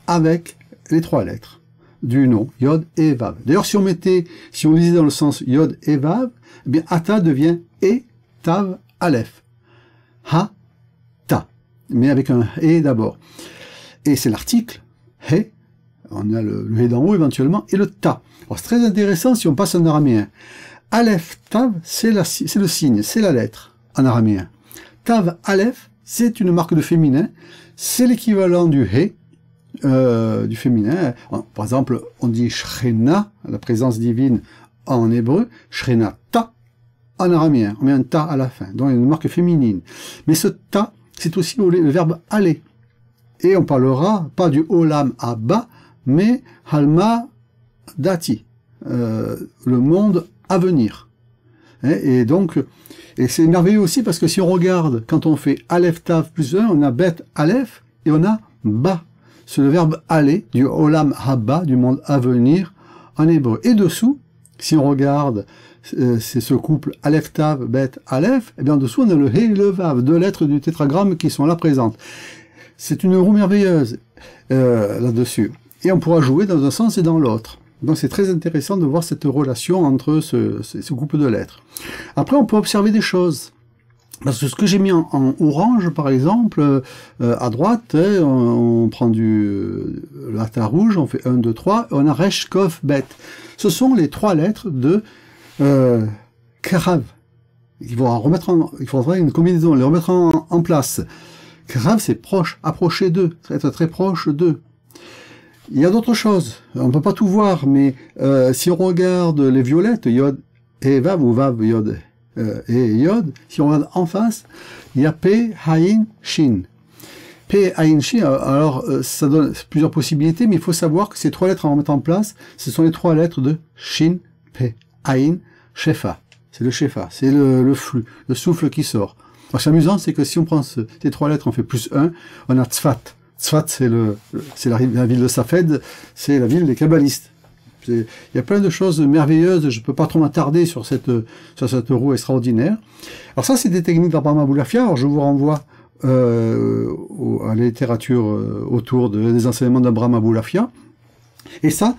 avec les 3 lettres du nom, Yod et Vav. D'ailleurs, si on lisait dans le sens Yod et Vav, eh bien, Ata devient E, Tav, Aleph. Ha, Ta. Mais avec un E d'abord. Et c'est l'article, He, on a le He d'en haut éventuellement, et le Ta. Alors, c'est très intéressant si on passe en araméen. Aleph, Tav, c'est le signe, c'est la lettre, en araméen. Tav, Aleph, c'est une marque de féminin, c'est l'équivalent du He, du féminin. Par exemple, on dit Shrena, la présence divine en hébreu, Shrena Ta, en araméen. On met un Ta à la fin, donc une marque féminine. Mais ce Ta, c'est aussi le verbe aller. Et on parlera pas du Olam Abba, mais Halma Dati, le monde à venir. Et donc, et c'est merveilleux aussi parce que si on regarde, quand on fait Aleph Tav plus 1, on a Bet Aleph et on a Ba. C'est le verbe aller du Olam Haba, du monde à venir en hébreu. Et dessous, si on regarde, c'est ce couple Aleph Tav, Bet Aleph, et bien en dessous on a le He et le Vav, 2 lettres du tétragramme qui sont là présentes. C'est une roue merveilleuse là-dessus. Et on pourra jouer dans un sens et dans l'autre. Donc c'est très intéressant de voir cette relation entre ce couple de lettres. Après, on peut observer des choses. Parce que ce que j'ai mis en orange, par exemple, à droite, on prend la terre rouge, on fait 1, 2, 3, et on a Resh, Kof, Bet. Ce sont les 3 lettres de Karav. Il faudra une combinaison, les remettre en place. Karav, c'est proche, approcher d'eux, être très proche d'eux. Il y a d'autres choses, on ne peut pas tout voir, mais si on regarde les violettes, Yod et Vav, ou Vav, Yod et Yod, si on regarde en face, il y a P, Haïn, Shin. P, Haïn, Shin, alors ça donne plusieurs possibilités, mais il faut savoir que ces 3 lettres à remettre en place, ce sont les 3 lettres de Shin, P, Haïn, Shefa. C'est le Shefa, c'est le flux, le souffle qui sort. Alors c'est amusant, c'est que si on prend ces 3 lettres, on fait plus 1, on a Tzfat. Tzfat, c'est la ville de Safed, c'est la ville des kabbalistes. Il y a plein de choses merveilleuses, je ne peux pas trop m'attarder sur cette roue extraordinaire. Alors ça, c'est des techniques d'Abraham Aboulafia. Alors je vous renvoie à la littérature autour des enseignements d'Abraham Aboulafia. Et ça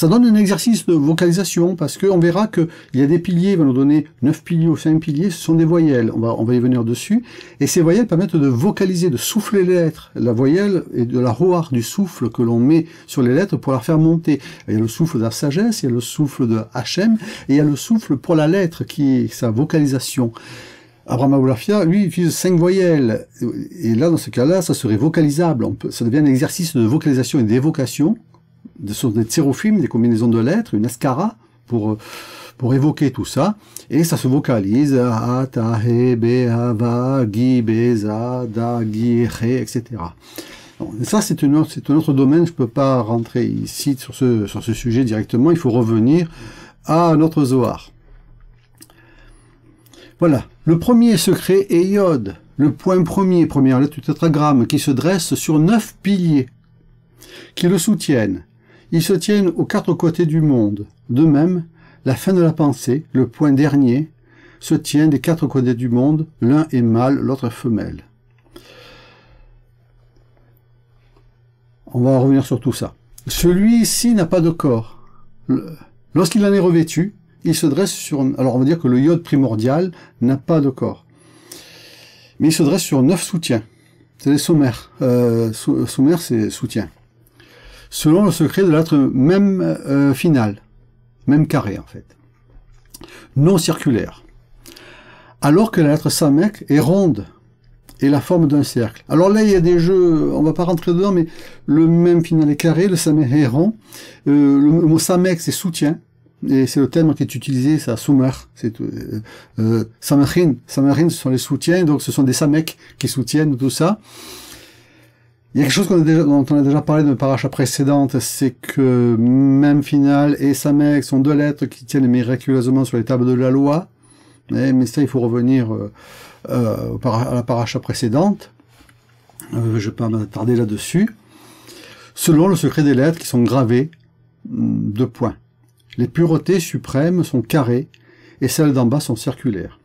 donne un exercice de vocalisation, parce qu'on verra qu'il y a des piliers, il va nous donner 9 piliers ou 5 piliers, ce sont des voyelles, on va y venir dessus, et ces voyelles permettent de vocaliser, de souffler les lettres, la voyelle et de la roar du souffle que l'on met sur les lettres pour la faire monter. Il y a le souffle de la sagesse, il y a le souffle de Hachem, et il y a le souffle pour la lettre, qui est sa vocalisation. Abraham Aboulafia, lui, utilise 5 voyelles, et là, dans ce cas-là, ça serait vocalisable, ça devient un exercice de vocalisation et d'évocation, ce sont des tsérophim, des combinaisons de lettres, une ascara pour évoquer tout ça, et ça se vocalise, a, ta, he, be, ha, va, gi, be, za, da, gi, he, etc. Donc, ça, c'est un autre domaine, je ne peux pas rentrer ici sur ce sujet directement, il faut revenir à notre Zohar. Voilà, le premier secret est Yod, le point premier, première lettre du tétragramme, qui se dresse sur 9 piliers, qui le soutiennent. Ils se tiennent aux 4 côtés du monde. De même, la fin de la pensée, le point dernier, se tient des 4 côtés du monde, l'un est mâle, l'autre femelle. On va revenir sur tout ça. Celui-ci n'a pas de corps. Lorsqu'il en est revêtu, il se dresse sur... Alors on va dire que le Yod primordial n'a pas de corps. Mais il se dresse sur 9 soutiens. C'est les sommaires. Sommaire, c'est soutien. Selon le secret de la lettre même finale, même carré en fait, non circulaire. Alors que la lettre samek est ronde et la forme d'un cercle. Alors là, il y a des jeux, on va pas rentrer dedans, mais le même final est carré, le samek est rond. Le mot samek, c'est soutien. Et c'est le terme qui est utilisé, ça, soumer, c'est samarin, ce sont les soutiens, donc ce sont des samecs qui soutiennent tout ça. Il y a quelque chose dont on a déjà parlé dans la paracha précédente, c'est que même final et samek sont deux lettres qui tiennent miraculeusement sur les tables de la loi, mais ça il faut revenir à la paracha précédente, je ne vais pas m'attarder là-dessus, selon le secret des lettres qui sont gravées de points. Les puretés suprêmes sont carrées et celles d'en bas sont circulaires.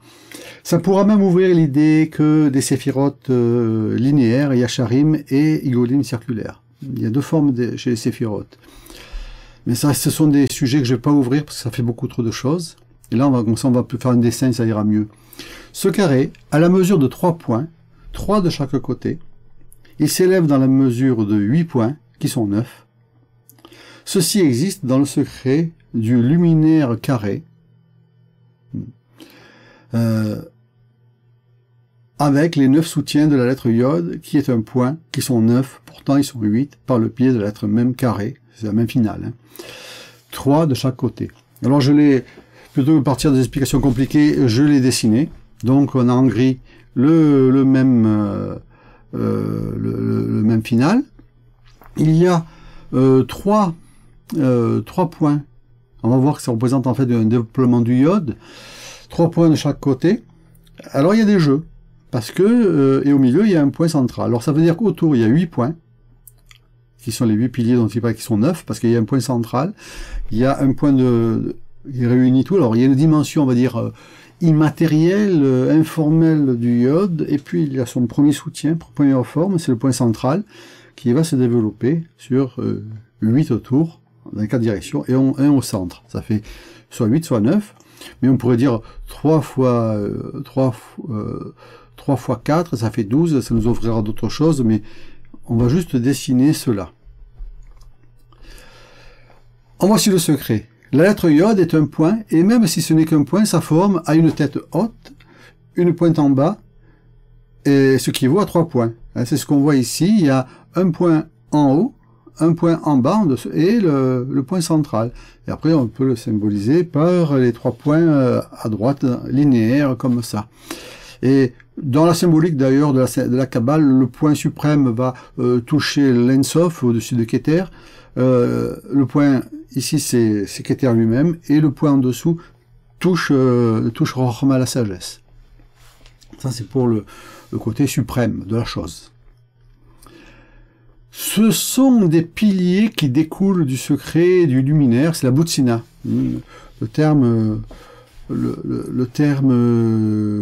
Ça pourra même ouvrir l'idée que des séphirotes linéaires, Yacharim et Igolim circulaires. Il y a deux formes chez les séphirotes. Mais ça, ce sont des sujets que je ne vais pas ouvrir parce que ça fait beaucoup trop de choses. Et là, comme ça, on va faire un dessin, ça ira mieux. Ce carré, à la mesure de 3 points, 3 de chaque côté, il s'élève dans la mesure de 8 points, qui sont 9. Ceci existe dans le secret du luminaire carré, avec les 9 soutiens de la lettre Yod, qui est un point, qui sont 9, pourtant ils sont 8, par le biais de la lettre même carré, c'est la même finale. Hein. 3 de chaque côté. Alors je l'ai, plutôt que de partir des explications compliquées, je l'ai dessiné. Donc on a en gris le même final. Il y a 3 points. On va voir que ça représente en fait un développement du Yod. 3 points de chaque côté. Alors il y a des jeux. Parce que, et au milieu, il y a un point central. Alors ça veut dire qu'autour, il y a 8 points, qui sont les 8 piliers dont il paraît qui sont 9, parce qu'il y a un point central. Il y a un point qui réunit tout. Alors il y a une dimension, on va dire, immatérielle, informelle du Yod. Et puis il y a son premier soutien, première forme, c'est le point central, qui va se développer sur 8 autour, dans 4 directions, et un au centre. Ça fait soit 8, soit 9. Mais on pourrait dire 3 fois 4, ça fait 12, ça nous offrira d'autres choses, mais on va juste dessiner cela. En voici le secret. La lettre Yod est un point, et même si ce n'est qu'un point, sa forme a une tête haute, une pointe en bas, et ce qui vaut à 3 points. C'est ce qu'on voit ici, il y a un point en haut, un point en bas et le point central. Et après, on peut le symboliser par les 3 points à droite, linéaires, comme ça. Et dans la symbolique d'ailleurs de la Kabbale, le point suprême va toucher l'Ensof au-dessus de Keter. Le point ici, c'est Keter lui-même. Et le point en dessous touche Rochma, la sagesse. Ça, c'est pour le côté suprême de la chose. Ce sont des piliers qui découlent du secret du luminaire, c'est la Boutsina. Le terme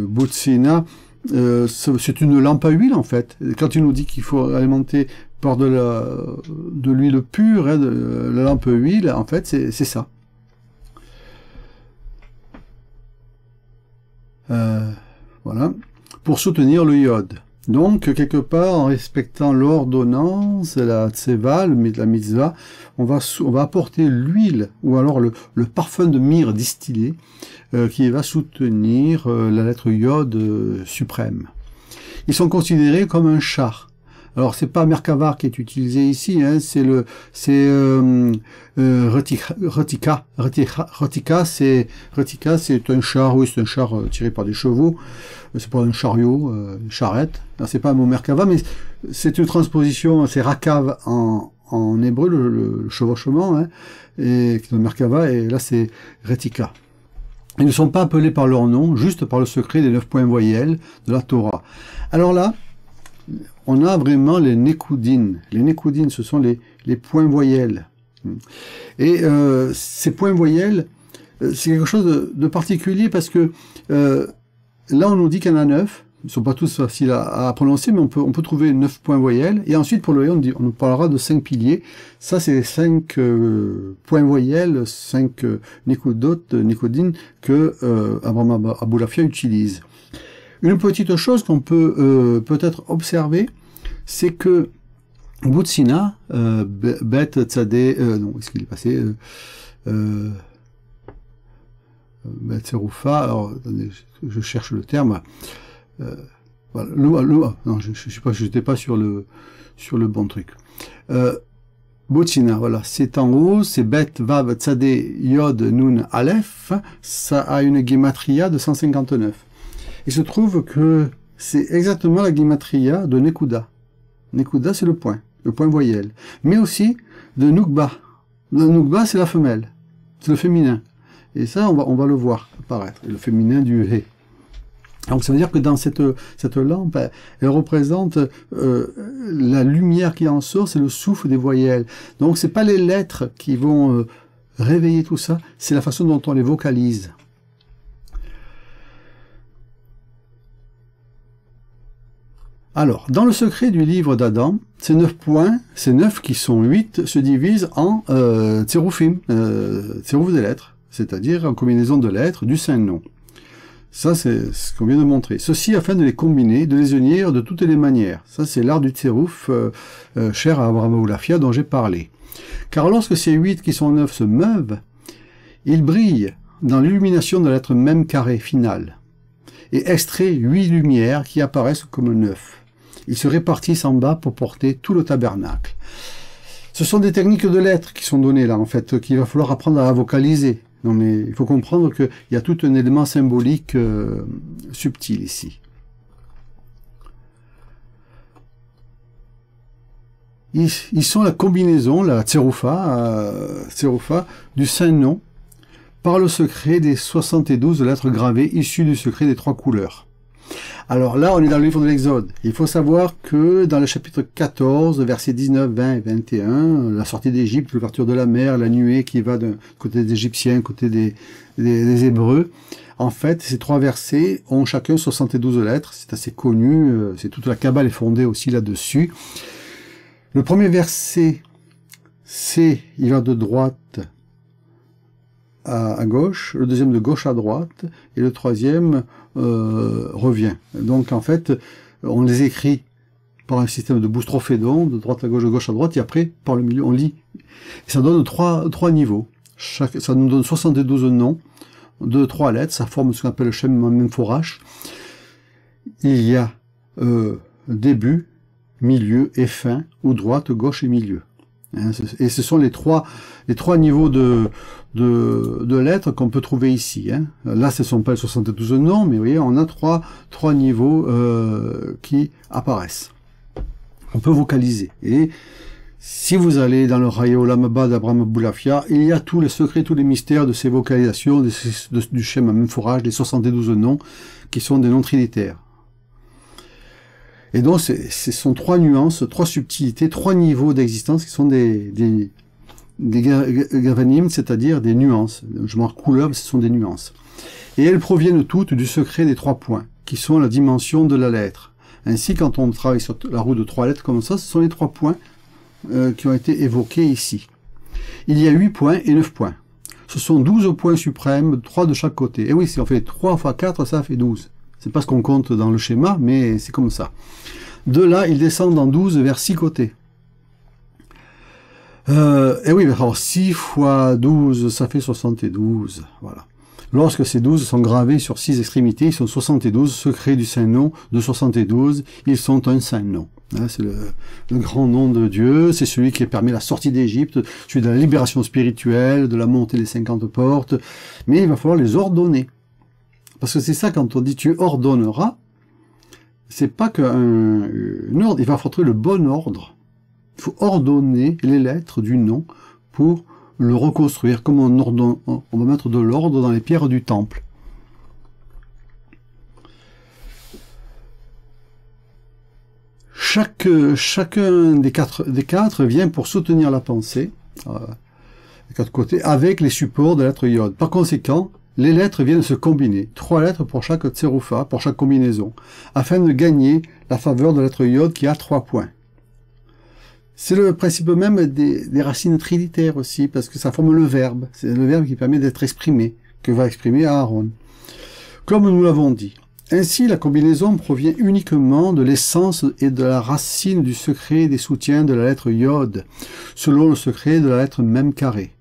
Boutsina, c'est une lampe à huile en fait. Quand il nous dit qu'il faut alimenter par de l'huile pure, hein, de la lampe à huile, en fait c'est ça. Voilà. Pour soutenir le Yod. Donc, quelque part, en respectant l'ordonnance, la tseva, la mitzvah, on va apporter l'huile, ou alors le parfum de myrrhe distillé, qui va soutenir la lettre Yod suprême. Ils sont considérés comme un char. Alors, c'est pas Merkava qui est utilisé ici, hein, c'est Retika. Retika, c'est un char, oui, c'est un char tiré par des chevaux. C'est pas un chariot, une charrette. C'est pas un mot Merkava, mais c'est une transposition, c'est Rakav en hébreu, le chevauchement, hein, et le Merkava, et là c'est Retika. Ils ne sont pas appelés par leur nom, juste par le secret des 9 points voyelles de la Torah. Alors là, on a vraiment les Nekoudines. Les Nekoudines, ce sont les points voyelles. Et ces points voyelles, c'est quelque chose de particulier parce que là, on nous dit qu'il y en a 9. Ils ne sont pas tous faciles à prononcer, mais on peut trouver 9 points voyelles. Et ensuite, pour le Yod, on nous parlera de 5 piliers. Ça, c'est 5 points voyelles, 5 Nekoudines que Abraham Aboulafia utilise. Une petite chose qu'on peut peut-être observer, c'est que Boutsina, Bet Tzadé, non, est-ce qu'il est passé Bet Seroufa, alors, attendez, je cherche le terme. Voilà, non, je n'étais pas sur le bon truc. Boutsina, voilà, c'est en haut, c'est Bet Vav Tzadé Yod Nun Aleph, ça a une guématria de 159. Il se trouve que c'est exactement la guématria de Nekuda. Nekuda, c'est le point voyelle. Mais aussi de Nukba. Le Nukba, c'est la femelle. C'est le féminin. Et ça, on va le voir apparaître. Le féminin du He. Donc ça veut dire que dans cette lampe, elle représente la lumière qui en sort, c'est le souffle des voyelles. Donc c'est pas les lettres qui vont réveiller tout ça, c'est la façon dont on les vocalise. Alors, dans le secret du livre d'Adam, ces 9 points, ces 9 qui sont 8, se divisent en tséroufim, tsérouf des lettres, c'est-à-dire en combinaison de lettres du Saint-Nom. Ça, c'est ce qu'on vient de montrer. Ceci afin de les combiner, de les unir de toutes les manières. Ça, c'est l'art du tsérouf, cher à Abraham Oulafia, dont j'ai parlé. Car lorsque ces 8 qui sont 9 se meuvent, ils brillent dans l'illumination de l'être même carré final, et extrait 8 lumières qui apparaissent comme 9. Ils se répartissent en bas pour porter tout le tabernacle. Ce sont des techniques de lettres qui sont données là, en fait, qu'il va falloir apprendre à vocaliser. Non, mais il faut comprendre qu'il y a tout un élément symbolique subtil ici. Ils sont la combinaison, la tséroufa du Saint-Nom, par le secret des 72 lettres gravées issues du secret des 3 couleurs. Alors là, on est dans le livre de l'Exode. Il faut savoir que dans le chapitre 14, versets 19, 20 et 21, la sortie d'Égypte, l'ouverture de la mer, la nuée qui va d'un côté des Égyptiens, côté des Hébreux, en fait, ces 3 versets ont chacun 72 lettres. C'est assez connu, c'est toute la Kabbale est fondée aussi là-dessus. Le premier verset, c'est, il va de droite à gauche, le deuxième de gauche à droite, et le troisième revient. Donc en fait, on les écrit par un système de boustrophédon, de droite à gauche à droite, et après, par le milieu, on lit. Et ça donne trois niveaux. Ça nous donne 72 noms de 3 lettres, ça forme ce qu'on appelle le Shem Memforash. Il y a début, milieu et fin, ou droite, gauche et milieu. Et ce sont les trois niveaux de lettres qu'on peut trouver ici. Là, ce ne sont pas les 72 noms, mais vous voyez, on a trois niveaux qui apparaissent. On peut vocaliser. Et si vous allez dans le Raya Olam Haba d'Abraham Aboulafia, il y a tous les secrets, tous les mystères de ces vocalisations, du Shem Memforash, des 72 noms, qui sont des noms trinitaires. Et donc, ce sont 3 nuances, 3 subtilités, 3 niveaux d'existence qui sont des gavanim, c'est-à-dire des nuances. Je marque couleur, mais ce sont des nuances. Et elles proviennent toutes du secret des 3 points, qui sont la dimension de la lettre. Ainsi, quand on travaille sur la roue de 3 lettres comme ça, ce sont les 3 points qui ont été évoqués ici. Il y a 8 points et 9 points. Ce sont 12 points suprêmes, 3 de chaque côté. Et oui, si on fait 3 fois 4, ça fait 12. C'est pas ce qu'on compte dans le schéma, mais c'est comme ça. De là, ils descendent en 12 vers 6 côtés. Et oui, alors 6 fois 12, ça fait 72. Voilà. Lorsque ces 12 sont gravés sur 6 extrémités, ils sont 72, secrets du Saint-Nom de 72, ils sont un Saint-Nom. C'est le grand nom de Dieu, c'est celui qui a permis la sortie d'Égypte, celui de la libération spirituelle, de la montée des 50 portes, mais il va falloir les ordonner. Parce que c'est ça, quand on dit tu ordonneras, c'est pas qu'un ordre, il va falloir trouver le bon ordre. Il faut ordonner les lettres du nom pour le reconstruire, comme on va mettre de l'ordre dans les pierres du temple. Chacun des quatre vient pour soutenir la pensée, des 4 côtés, avec les supports de la lettre Yod. Par conséquent, les lettres viennent se combiner, 3 lettres pour chaque tséroufa, pour chaque combinaison, afin de gagner la faveur de la lettre Yod qui a 3 points. C'est le principe même des racines trinitaires aussi, parce que ça forme le verbe. C'est le verbe qui permet d'être exprimé, que va exprimer Aaron. Comme nous l'avons dit, Ainsi, la combinaison provient uniquement de l'essence et de la racine du secret des soutiens de la lettre Yod, selon le secret de la lettre Mem carré.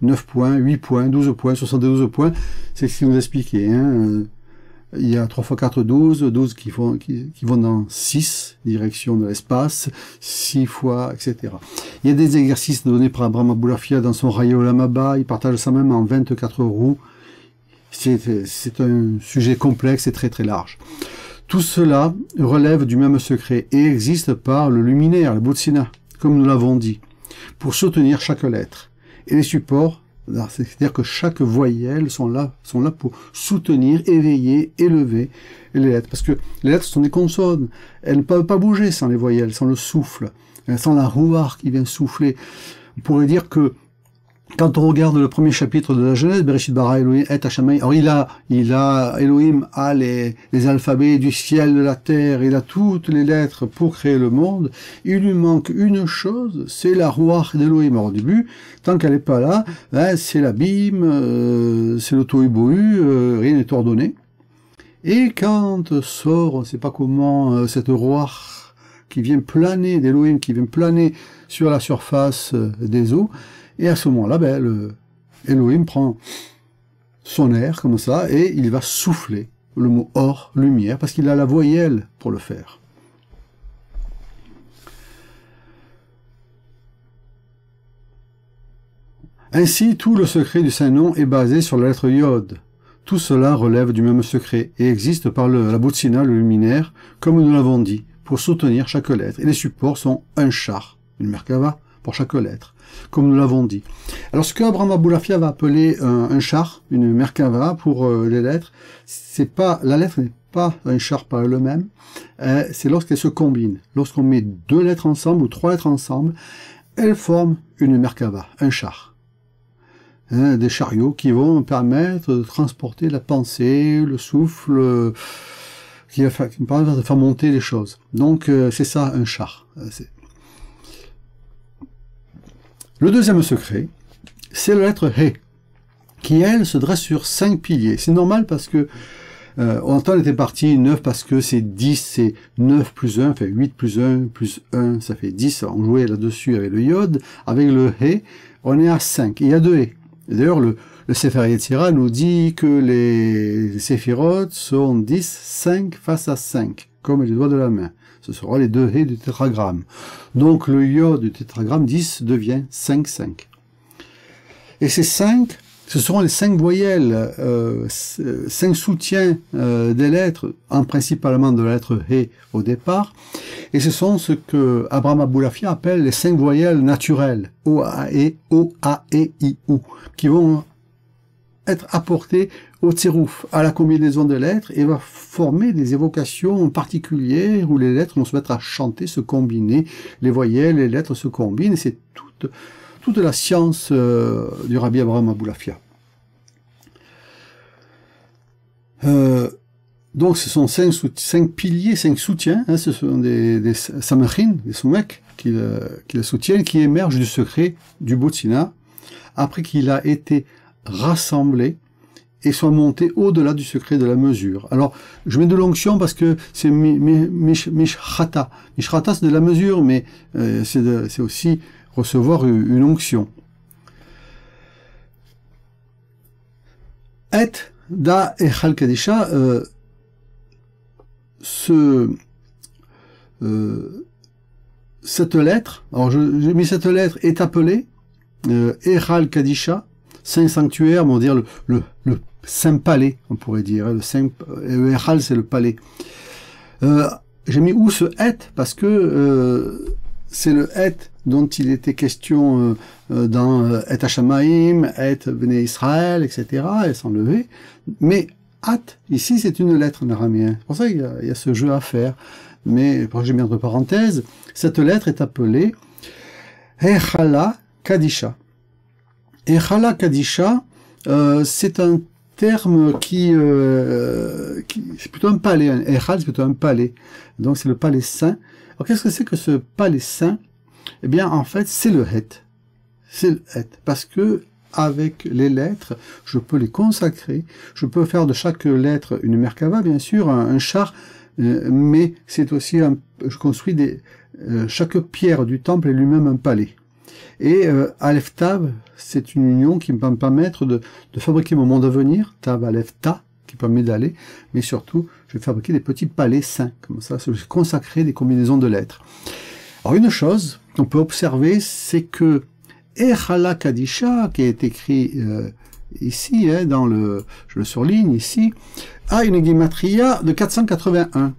9 points, 8 points, 12 points, 72 points, c'est ce qu'il nous expliquait. Hein. Il y a 3 x 4, 12, 12 qui vont dans 6 directions de l'espace, 6 fois, etc. Il y a des exercices donnés par Abraham Aboulafia dans son Raya Olam Haba, il partage ça même en 24 roues. C'est un sujet complexe et très très large. Tout cela relève du même secret et existe par le luminaire, le Boutsina, comme nous l'avons dit, pour soutenir chaque lettre. Et les supports, c'est-à-dire que chaque voyelle sont là pour soutenir, éveiller, élever les lettres. Parce que les lettres sont des consonnes. Elles ne peuvent pas bouger sans les voyelles, sans le souffle, sans la rouar qui vient souffler. On pourrait dire que quand on regarde le premier chapitre de la Genèse, Bereshit bara Elohim et Hashamayim, alors Elohim a les alphabets du ciel, de la terre, il a toutes les lettres pour créer le monde. Il lui manque une chose, c'est la Ruach d'Elohim. Alors au début, tant qu'elle n'est pas là, c'est l'abîme, c'est le tohu bohu, rien n'est ordonné. Et quand sort, on ne sait pas comment, cette Ruach qui vient planer d'Elohim, qui vient planer sur la surface des eaux, et à ce moment-là, Elohim prend son air comme ça et il va souffler le mot or, lumière, parce qu'il a la voyelle pour le faire. Ainsi, tout le secret du Saint-Nom est basé sur la lettre Yod. Tout cela relève du même secret et existe par la Boutsina, le luminaire, comme nous l'avons dit, pour soutenir chaque lettre. Et les supports sont un char, une merkava, pour chaque lettre, comme nous l'avons dit. Alors ce que Abraham Aboulafia va appeler un char, une merkava pour les lettres, c'est pas, la lettre n'est pas un char par elle-même, c'est lorsqu'elle se combine. Lorsqu'on met 2 lettres ensemble ou 3 lettres ensemble, elles forment une merkava, un char. Des chariots qui vont permettre de transporter la pensée, le souffle, qui va permettre de faire monter les choses. Donc c'est ça un char. Le deuxième secret, c'est la lettre He, qui elle se dresse sur 5 piliers. C'est normal parce que en temps on était parti 9 parce que c'est 10, c'est 9 plus 1, fait 8 plus 1 plus 1, ça fait 10. On jouait là-dessus avec le Yod. Avec le He, on est à 5. Et il y a 2 He. D'ailleurs, le Sefer Yetzira nous dit que les séphirotes sont 10, 5 face à 5, comme les doigts de la main. Ce sera les 2 He du tétragramme. Donc le Yod du tétragramme 10 devient 5, 5. Et ces 5, ce seront les 5 voyelles, 5 soutiens des lettres, principalement de la lettre He au départ. Et ce sont ce que Abraham Aboulafia appelle les 5 voyelles naturelles, O, A, E, O, A, E, I, U, qui vont être apportées au tsirouf, à la combinaison des lettres, et va former des évocations particulières où les lettres vont se mettre à chanter, se combiner, les voyelles, les lettres se combinent, et c'est toute la science du Rabbi Abraham Aboulafia. Donc ce sont 5 piliers, 5 soutiens, hein, ce sont des samachin, des soumek qui le soutiennent, qui émergent du secret du Boutsina, après qu'il a été rassemblé et sont montés au-delà du secret de la mesure. Alors, je mets de l'onction parce que c'est mishrata. Mishrata, c'est de la mesure, mais c'est aussi recevoir une onction. Et da echal kadisha, cette lettre, alors j'ai mis cette lettre est appelée Echal Kadisha, Saint Sanctuaire, on va dire le Saint Palais, on pourrait dire, le Echal c'est le palais. J'ai mis où ce Et parce que c'est le Et dont il était question dans Et Hashamayim, Et Bnei Israël, etc. Elles sont levées, mais At, ici, c'est une lettre en araméen. C'est pour ça qu'il y a ce jeu à faire. Mais, j'ai mis entre parenthèses, cette lettre est appelée Echala Kadisha. Echala Kadisha, c'est un terme qui c'est plutôt un palais. Echal, c'est plutôt un palais. Donc, c'est le palais saint. Alors, qu'est-ce que c'est que ce palais saint? Eh bien, en fait, c'est le Het. C'est le Het. Parce que avec les lettres, je peux les consacrer, je peux faire de chaque lettre une Merkava, bien sûr, un char, mais c'est aussi, je construis chaque pierre du temple est lui-même un palais. Et Aleph Tav, c'est une union qui va me permettre de fabriquer mon monde à venir, Tav Aleph Ta, qui permet d'aller, mais surtout, je vais fabriquer des petits palais saints, comme ça, je vais consacrer des combinaisons de lettres. Alors une chose qu'on peut observer, c'est que Echala Kadisha, qui est écrit ici, je le surligne ici, a une gematria de 481.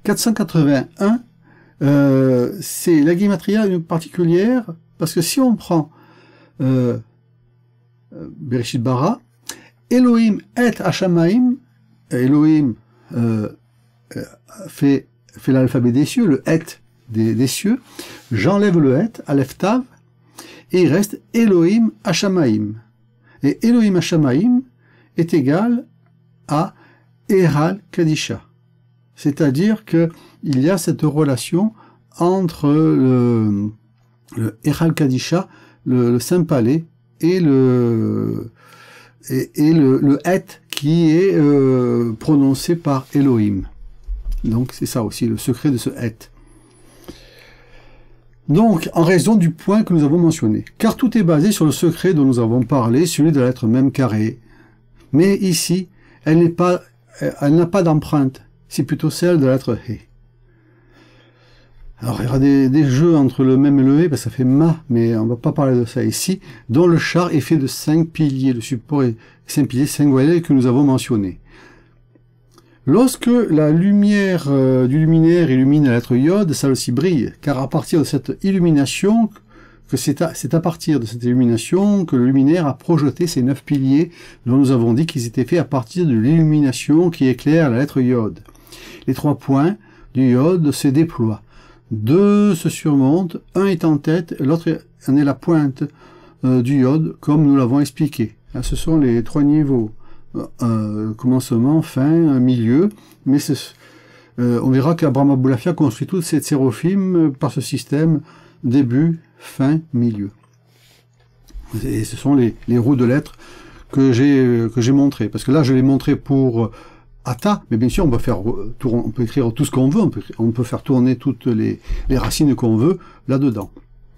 481, c'est la gematria particulière, parce que si on prend Bereshit Bara, Elohim et Hashamaim, Elohim fait l'alphabet des cieux, le et des cieux, j'enlève le et, Aleph Tav, et il reste Elohim Hashamaim. Et Elohim Hashamaim est égal à Ehal Kadisha. C'est-à-dire qu'il y a cette relation entre le Ehal Kadisha, le Saint Palais, et le Et qui est prononcé par Elohim. Donc c'est ça aussi, le secret de ce Et. Donc, en raison du point que nous avons mentionné, car tout est basé sur le secret dont nous avons parlé, celui de la lettre même carrée. Mais ici, elle n'a pas d'empreinte, c'est plutôt celle de la lettre He. Alors, il y aura des jeux entre le même et le He, parce que ça fait Ma, mais on ne va pas parler de ça ici, dont le char est fait de 5 piliers, le support est 5 piliers, 5 voyelles que nous avons mentionnés. Lorsque la lumière du luminaire illumine la lettre Yod, ça aussi brille, car à partir de cette illumination, c'est à partir de cette illumination que le luminaire a projeté ces 9 piliers dont nous avons dit qu'ils étaient faits à partir de l'illumination qui éclaire la lettre Yod. Les 3 points du Yod se déploient. 2 se surmontent, un est en tête, l'autre en est la pointe du Yod, comme nous l'avons expliqué. Là, ce sont les 3 niveaux. Commencement, fin, milieu, mais on verra qu'Abraham Aboulafia construit toute cette sérophime par ce système début, fin, milieu. Et ce sont les roues de lettres que j'ai montrées. Parce que là, je l'ai montré pour Ata, mais bien sûr, on peut écrire tout ce qu'on veut, on peut faire tourner toutes les racines qu'on veut là-dedans.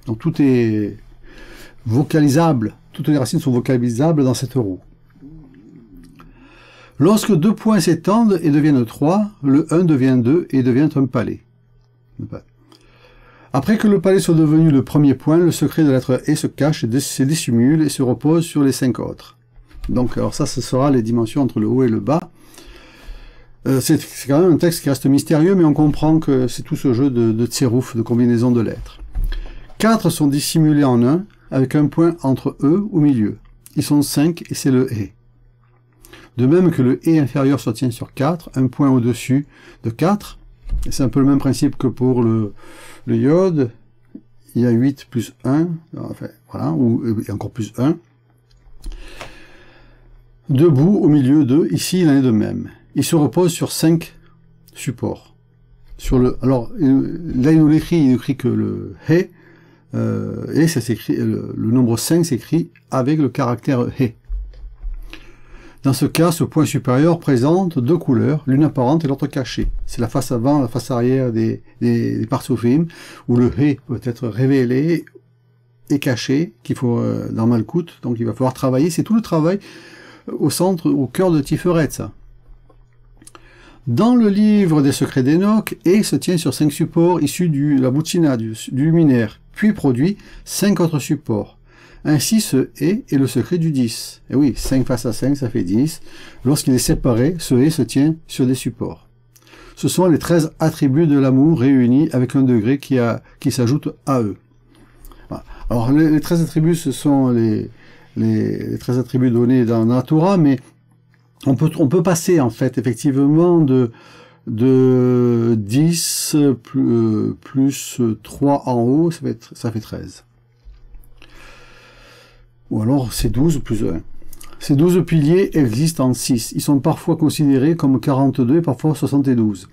Donc tout est vocalisable, toutes les racines sont vocalisables dans cette roue. Lorsque 2 points s'étendent et deviennent 3, le 1 devient 2 et devient un palais. Après que le palais soit devenu le premier point, le secret de la lettre E se cache, se dissimule et se repose sur les 5 autres. Donc, alors ça, ce sera les dimensions entre le haut et le bas. C'est quand même un texte qui reste mystérieux, mais on comprend que c'est tout ce jeu de tsérouf, de combinaison de lettres. 4 sont dissimulés en 1, avec un point entre eux au milieu. Ils sont 5 et c'est le E. De même que le E inférieur se tient sur 4, un point au-dessus de 4. C'est un peu le même principe que pour le Yod. Il y a 8 plus 1, enfin, voilà, ou encore plus 1. Debout, au milieu 2, ici il en est de même. Il se repose sur 5 supports. Alors, là il nous l'écrit, il écrit que le He, et ça s'écrit, le nombre 5 s'écrit avec le caractère He. Dans ce cas, ce point supérieur présente 2 couleurs, l'une apparente et l'autre cachée. C'est la face avant, la face arrière des parsophimes, où le He peut être révélé et caché, qu'il faut dans Malkout, donc il va falloir travailler. C'est tout le travail au centre, au cœur de Tiferet, ça. Dans le livre des secrets d'Enoch, E se tient sur 5 supports issus de la Boutina, du luminaire, puis produit 5 autres supports. Ainsi, ce E est le secret du 10. Et oui, 5 face à 5, ça fait 10. Lorsqu'il est séparé, ce E se tient sur des supports. Ce sont les 13 attributs de l'amour réunis avec un degré qui s'ajoute à eux. Voilà. Alors, les 13 attributs, ce sont les 13 attributs donnés dans la Torah, mais on peut passer, en fait, effectivement, de 10 plus 3 en haut, ça fait 13. Ou alors c'est 12 plus 1. Ces 12 piliers existent en 6. Ils sont parfois considérés comme 42 et parfois 72.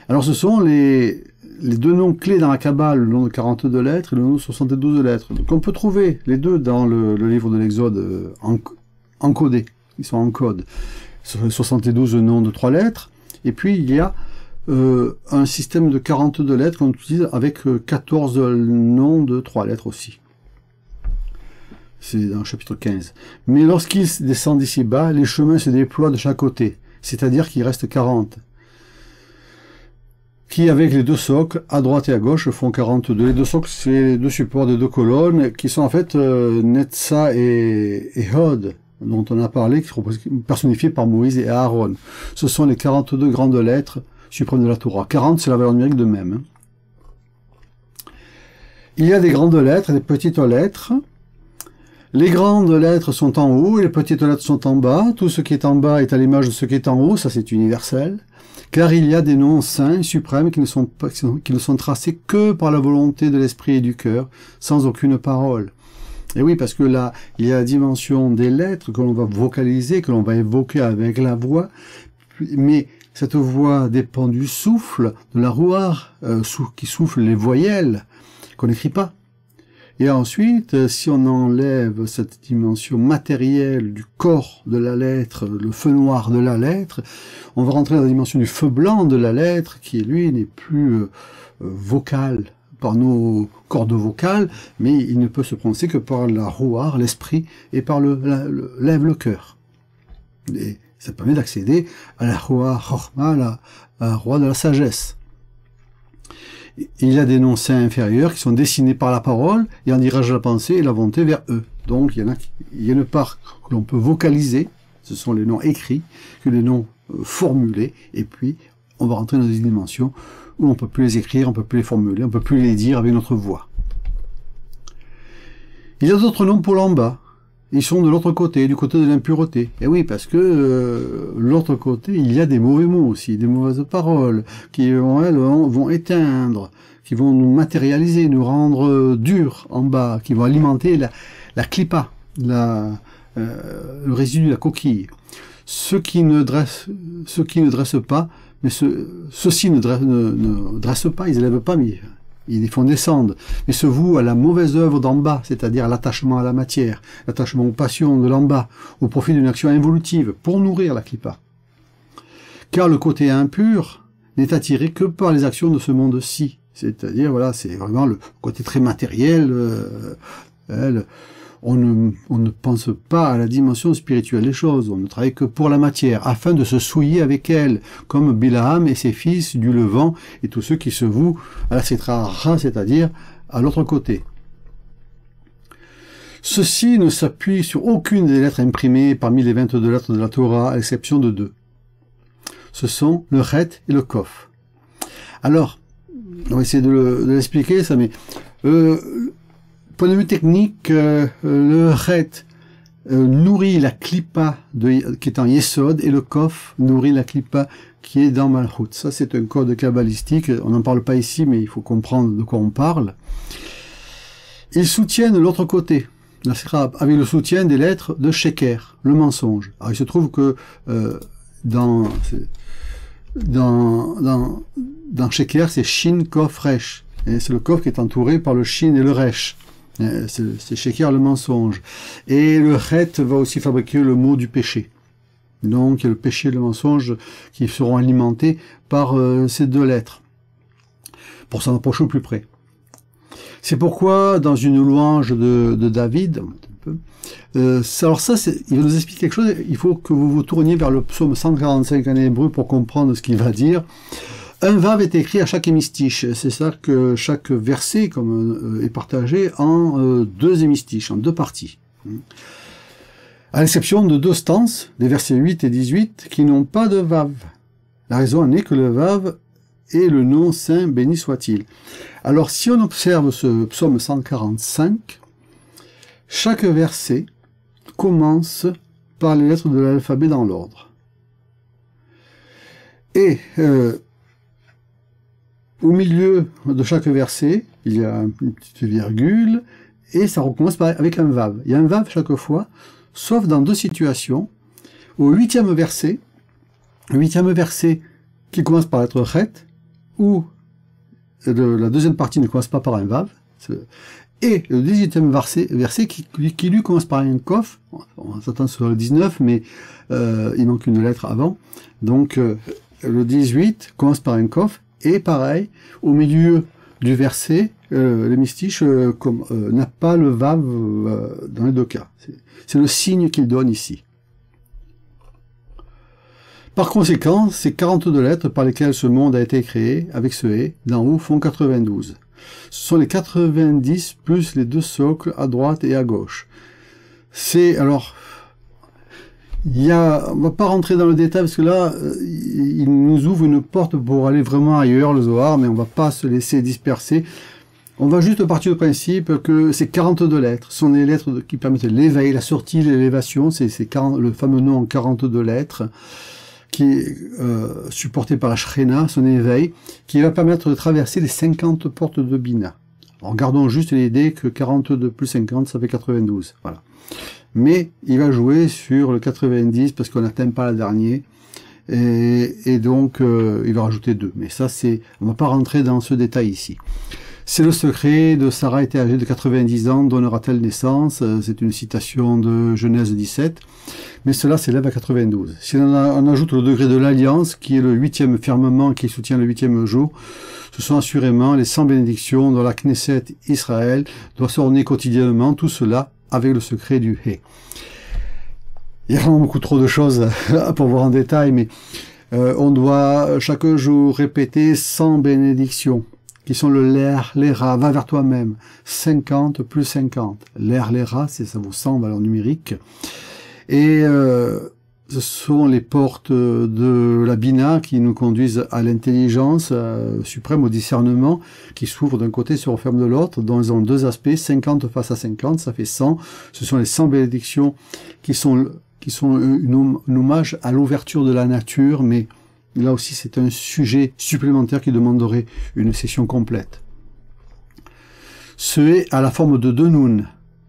Alors ce sont les les deux noms clés dans la Kabbale, le nom de 42 lettres et le nom de 72 lettres. Donc on peut trouver les deux dans le livre de l'Exode encodés, ils sont en code. 72 noms de 3 lettres, et puis il y a un système de 42 lettres qu'on utilise avec 14 noms de 3 lettres aussi. C'est dans le chapitre 15. Mais lorsqu'ils descendent d'ici bas, les chemins se déploient de chaque côté, c'est-à-dire qu'il reste 40. Qui, avec les deux socles, à droite et à gauche, font 42. Les deux socles, c'est les deux supports de deux colonnes, qui sont en fait Netza et Hod, dont on a parlé, qui sont personnifiés par Moïse et Aaron. Ce sont les 42 grandes lettres suprêmes de la Torah. 40, c'est la valeur numérique de même. Il y a des grandes lettres et des petites lettres. Les grandes lettres sont en haut et les petites lettres sont en bas. Tout ce qui est en bas est à l'image de ce qui est en haut, ça c'est universel. Car il y a des noms saints, suprêmes, qui ne sont tracés que par la volonté de l'esprit et du cœur, sans aucune parole. Et oui, parce que là, il y a la dimension des lettres que l'on va vocaliser, que l'on va évoquer avec la voix, mais cette voix dépend du souffle, de la rouar, qui souffle les voyelles, qu'on n'écrit pas. Et ensuite, si on enlève cette dimension matérielle du corps de la lettre, le feu noir de la lettre, on va rentrer dans la dimension du feu blanc de la lettre, qui lui n'est plus vocal par nos cordes vocales, mais il ne peut se prononcer que par la rouar, l'esprit, et par le cœur. Et ça permet d'accéder à la rouar chorma, la roi de la sagesse. Il y a des noms saints inférieurs qui sont dessinés par la parole et en dirigent la pensée et la volonté vers eux. Donc il y a une part que l'on peut vocaliser, ce sont les noms écrits, que les noms formulés, et puis on va rentrer dans une dimension où on ne peut plus les écrire, on ne peut plus les formuler, on ne peut plus les dire avec notre voix. Il y a d'autres noms pour l'en bas. Ils sont de l'autre côté, du côté de l'impureté. Et oui, parce que l'autre côté, il y a des mauvais mots aussi, des mauvaises paroles, qui vont éteindre, qui vont nous matérialiser, nous rendre durs en bas, qui vont alimenter la clipa, le résidu de la coquille. Ceux qui ne dressent pas, mais ceux-ci ne dressent pas, ils élèvent pas, mais ils les font descendre, mais se vouent à la mauvaise œuvre d'en bas, c'est-à-dire à l'attachement à la matière, l'attachement aux passions de l'en bas, au profit d'une action involutive, pour nourrir la clipa. Car le côté impur n'est attiré que par les actions de ce monde-ci, c'est-à-dire, voilà, c'est vraiment le côté très matériel, on ne pense pas à la dimension spirituelle des choses, on ne travaille que pour la matière, afin de se souiller avec elle, comme Bilaam et ses fils du Levant, et tous ceux qui se vouent à la Setra, c'est-à-dire à l'autre côté. Ceci ne s'appuie sur aucune des lettres imprimées parmi les 22 lettres de la Torah, à l'exception de 2. Ce sont le Chet et le Kof. Alors, on va essayer de l'expliquer, ça, mais point de vue technique, le Chet nourrit la Klippa qui est en Yesod et le Kof nourrit la Klippa qui est dans Malchut. Ça, c'est un code kabbalistique. On n'en parle pas ici, mais il faut comprendre de quoi on parle. Ils soutiennent l'autre côté, avec le soutien des lettres de Sheker, le mensonge. Alors, il se trouve que dans Sheker, c'est Shin, Kof, Resh. C'est le Kof qui est entouré par le Shin et le Resh. C'est Sheker, le mensonge. Et le Chet va aussi fabriquer le mot du péché. Donc, il y a le péché et le mensonge qui seront alimentés par ces deux lettres, pour s'en approcher au plus près. C'est pourquoi, dans une louange de David, alors ça, il va nous expliquer quelque chose, il faut que vous vous tourniez vers le psaume 145 en hébreu pour comprendre ce qu'il va dire. Un vav est écrit à chaque hémistiche, c'est ça que chaque verset est partagé en 2 hémistiches, en 2 parties. À l'exception de 2 stances, les versets 8 et 18, qui n'ont pas de vav. La raison en est que le vav est le nom saint, béni soit-il. Alors si on observe ce psaume 145, chaque verset commence par les lettres de l'alphabet dans l'ordre. Et au milieu de chaque verset, il y a une petite virgule, et ça recommence avec un vav. Il y a un vav chaque fois, sauf dans 2 situations. Au 8e verset, qui commence par la lettre Chet, où la deuxième partie ne commence pas par un vav. Et le 18e verset qui lui commence par un kof. On s'attend sur le 19, mais il manque une lettre avant. Donc le 18 commence par un kof. Et pareil, au milieu du verset, le mystiche n'a pas le vav dans les deux cas. C'est le signe qu'il donne ici. Par conséquent, ces 42 lettres par lesquelles ce monde a été créé, avec ce hé, d'en haut, font 92. Ce sont les 90 plus les deux socles à droite et à gauche. Alors, on va pas rentrer dans le détail parce que là, il nous ouvre une porte pour aller vraiment ailleurs, le Zohar, mais on va pas se laisser disperser. On va juste partir du principe que ces 42 lettres sont des lettres qui permettent l'éveil, la sortie, l'élévation. C'est le fameux nom en 42 lettres qui est supporté par la Shrena, son éveil, qui va permettre de traverser les 50 portes de Bina. Alors, gardons juste l'idée que 42 plus 50, ça fait 92. Voilà. Mais il va jouer sur le 90 parce qu'on n'atteint pas la dernière. Et donc, il va rajouter 2. Mais ça, on ne va pas rentrer dans ce détail ici. C'est le secret de Sarah était âgée de 90 ans, donnera-t-elle naissance? C'est une citation de Genèse 17. Mais cela s'élève à 92. Si on ajoute le degré de l'alliance, qui est le 8e firmament qui soutient le 8e jour, ce sont assurément les 100 bénédictions dont la Knesset Israël doit s'orner quotidiennement, tout cela avec le secret du Hé. Il y a vraiment beaucoup trop de choses pour voir en détail, mais on doit chaque jour répéter 100 bénédictions, qui sont le l'air, l'era, va vers toi-même, 50 plus 50. L'air, l'era, ça vaut 100 en valeur numérique. Et ce sont les portes de la Bina qui nous conduisent à l'intelligence suprême, au discernement, qui s'ouvre d'un côté, se referme de l'autre, dont ils ont deux aspects, 50 face à 50, ça fait 100. Ce sont les 100 bénédictions qui sont un hommage à l'ouverture de la nature, mais là aussi c'est un sujet supplémentaire qui demanderait une session complète. Ce est à la forme de 2 nouns.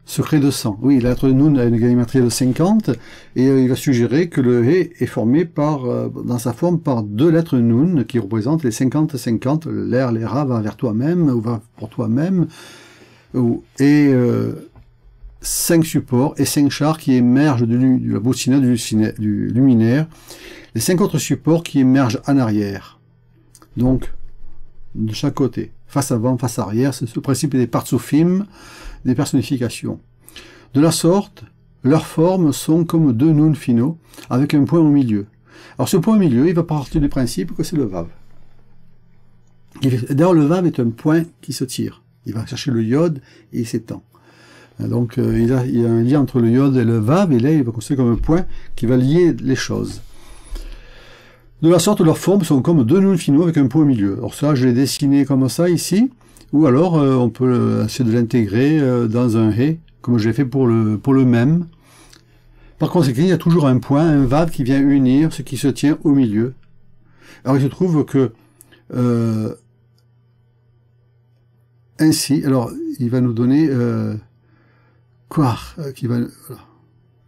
Secret de 100. Oui, la lettre de Nun a une gamétrie de 50, et il va suggérer que le Hé est formé dans sa forme par 2 lettres Nun, qui représentent les 50-50, l'air, l'era, va vers toi-même, ou va pour toi-même, et 5 supports, et 5 chars qui émergent de la boussina du luminaire, les 5 autres supports qui émergent en arrière. Donc, de chaque côté. Face avant, face arrière, c'est ce principe des partsofim, des personnifications. De la sorte, leurs formes sont comme 2 nouns finaux, avec un point au milieu. Alors ce point au milieu, il va partir du principe que c'est le vav. D'ailleurs, le vav est un point qui se tire. Il va chercher le yod et il s'étend. Donc il y a un lien entre le yod et le vav, et là il va considérer comme un point qui va lier les choses. De la sorte, leurs formes sont comme 2 nouns finaux avec un point au milieu. Alors ça, je l'ai dessiné comme ça ici. Ou alors, on peut essayer de l'intégrer dans un Hé, comme je l'ai fait pour le même. Par conséquent, il y a toujours un point, un vav qui vient unir ce qui se tient au milieu. Alors, il se trouve que ainsi, alors, il va nous donner quoi qui va. Voilà.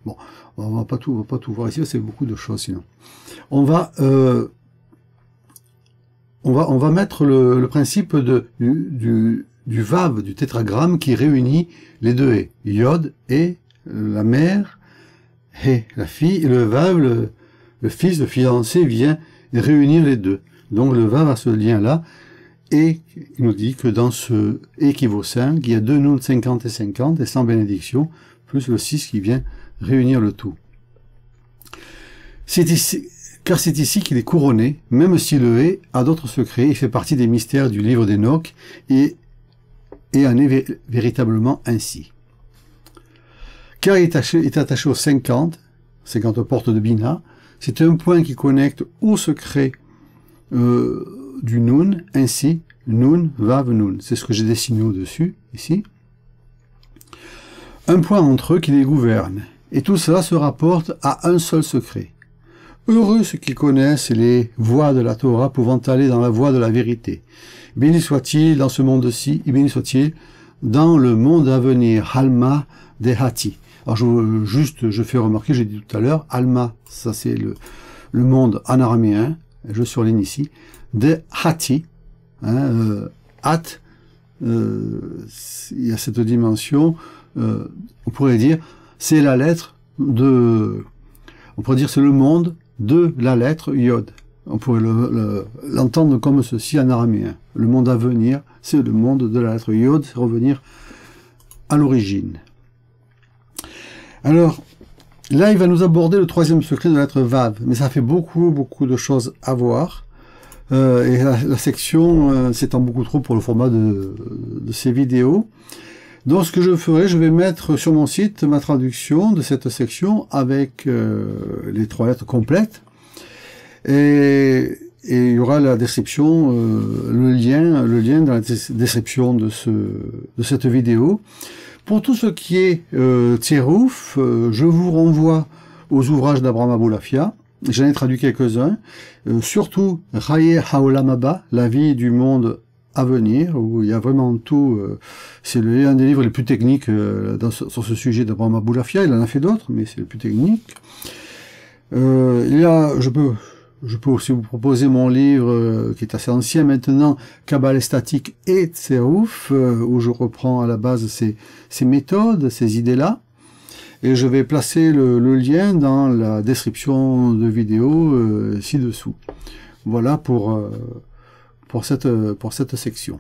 Bon, on va pas tout voir ici, c'est beaucoup de choses sinon. On va mettre le principe du vav, du tétragramme qui réunit les 2 Hé. Yod et la mère, Hé, la fille, et le vav, le fils, le fiancé vient réunir les deux. Donc le vav a ce lien-là, et il nous dit que dans ce Hé qui vaut 5, il y a 2 nouns 50 et 50, et 100 bénédictions, plus le 6 qui vient réunir le tout. Car c'est ici qu'il est couronné, même si le Hé a d'autres secrets, il fait partie des mystères du livre d'Enoch, et en est véritablement ainsi. Car il est attaché aux 50 portes de Bina, c'est un point qui connecte au secret du Nun, ainsi, Nun, Vav, Nun. C'est ce que j'ai dessiné au-dessus, ici. Un point entre eux qui les gouverne, et tout cela se rapporte à un seul secret. Heureux ceux qui connaissent les voies de la Torah pouvant aller dans la voie de la vérité. Béni soit-il dans ce monde-ci, et béni soit-il dans le monde à venir. Alma de Hati. Alors je fais remarquer, j'ai dit tout à l'heure, Alma, ça c'est le monde en araméen, je surligne ici, de Hati, At, il y a cette dimension, on pourrait dire, c'est la lettre de, on pourrait dire c'est le monde de la lettre Yod. On pourrait l'entendre comme ceci en araméen. Le monde à venir, c'est le monde de la lettre Yod, c'est revenir à l'origine. Alors, là, il va nous aborder le troisième secret de la lettre Vav, mais ça fait beaucoup de choses à voir. Et la section s'étend beaucoup trop pour le format de ces vidéos. Donc ce que je ferai, je vais mettre sur mon site ma traduction de cette section avec les 3 lettres complètes. Et il y aura la description, le lien dans la description de cette vidéo. Pour tout ce qui est Tsérouf, je vous renvoie aux ouvrages d'Abraham Aboulafia. J'en ai traduit quelques-uns. Surtout Chaye Haolam Haba, la vie du monde à venir, où il y a vraiment tout. C'est un des livres les plus techniques sur ce sujet d'Abraham Aboulafia. Il en a fait d'autres, mais c'est le plus technique. Je peux aussi vous proposer mon livre qui est assez ancien maintenant, Kabbale statique et Tsérouf, où je reprends à la base ces méthodes, ces idées-là. Et je vais placer le lien dans la description de vidéo ci-dessous. Voilà pour cette section.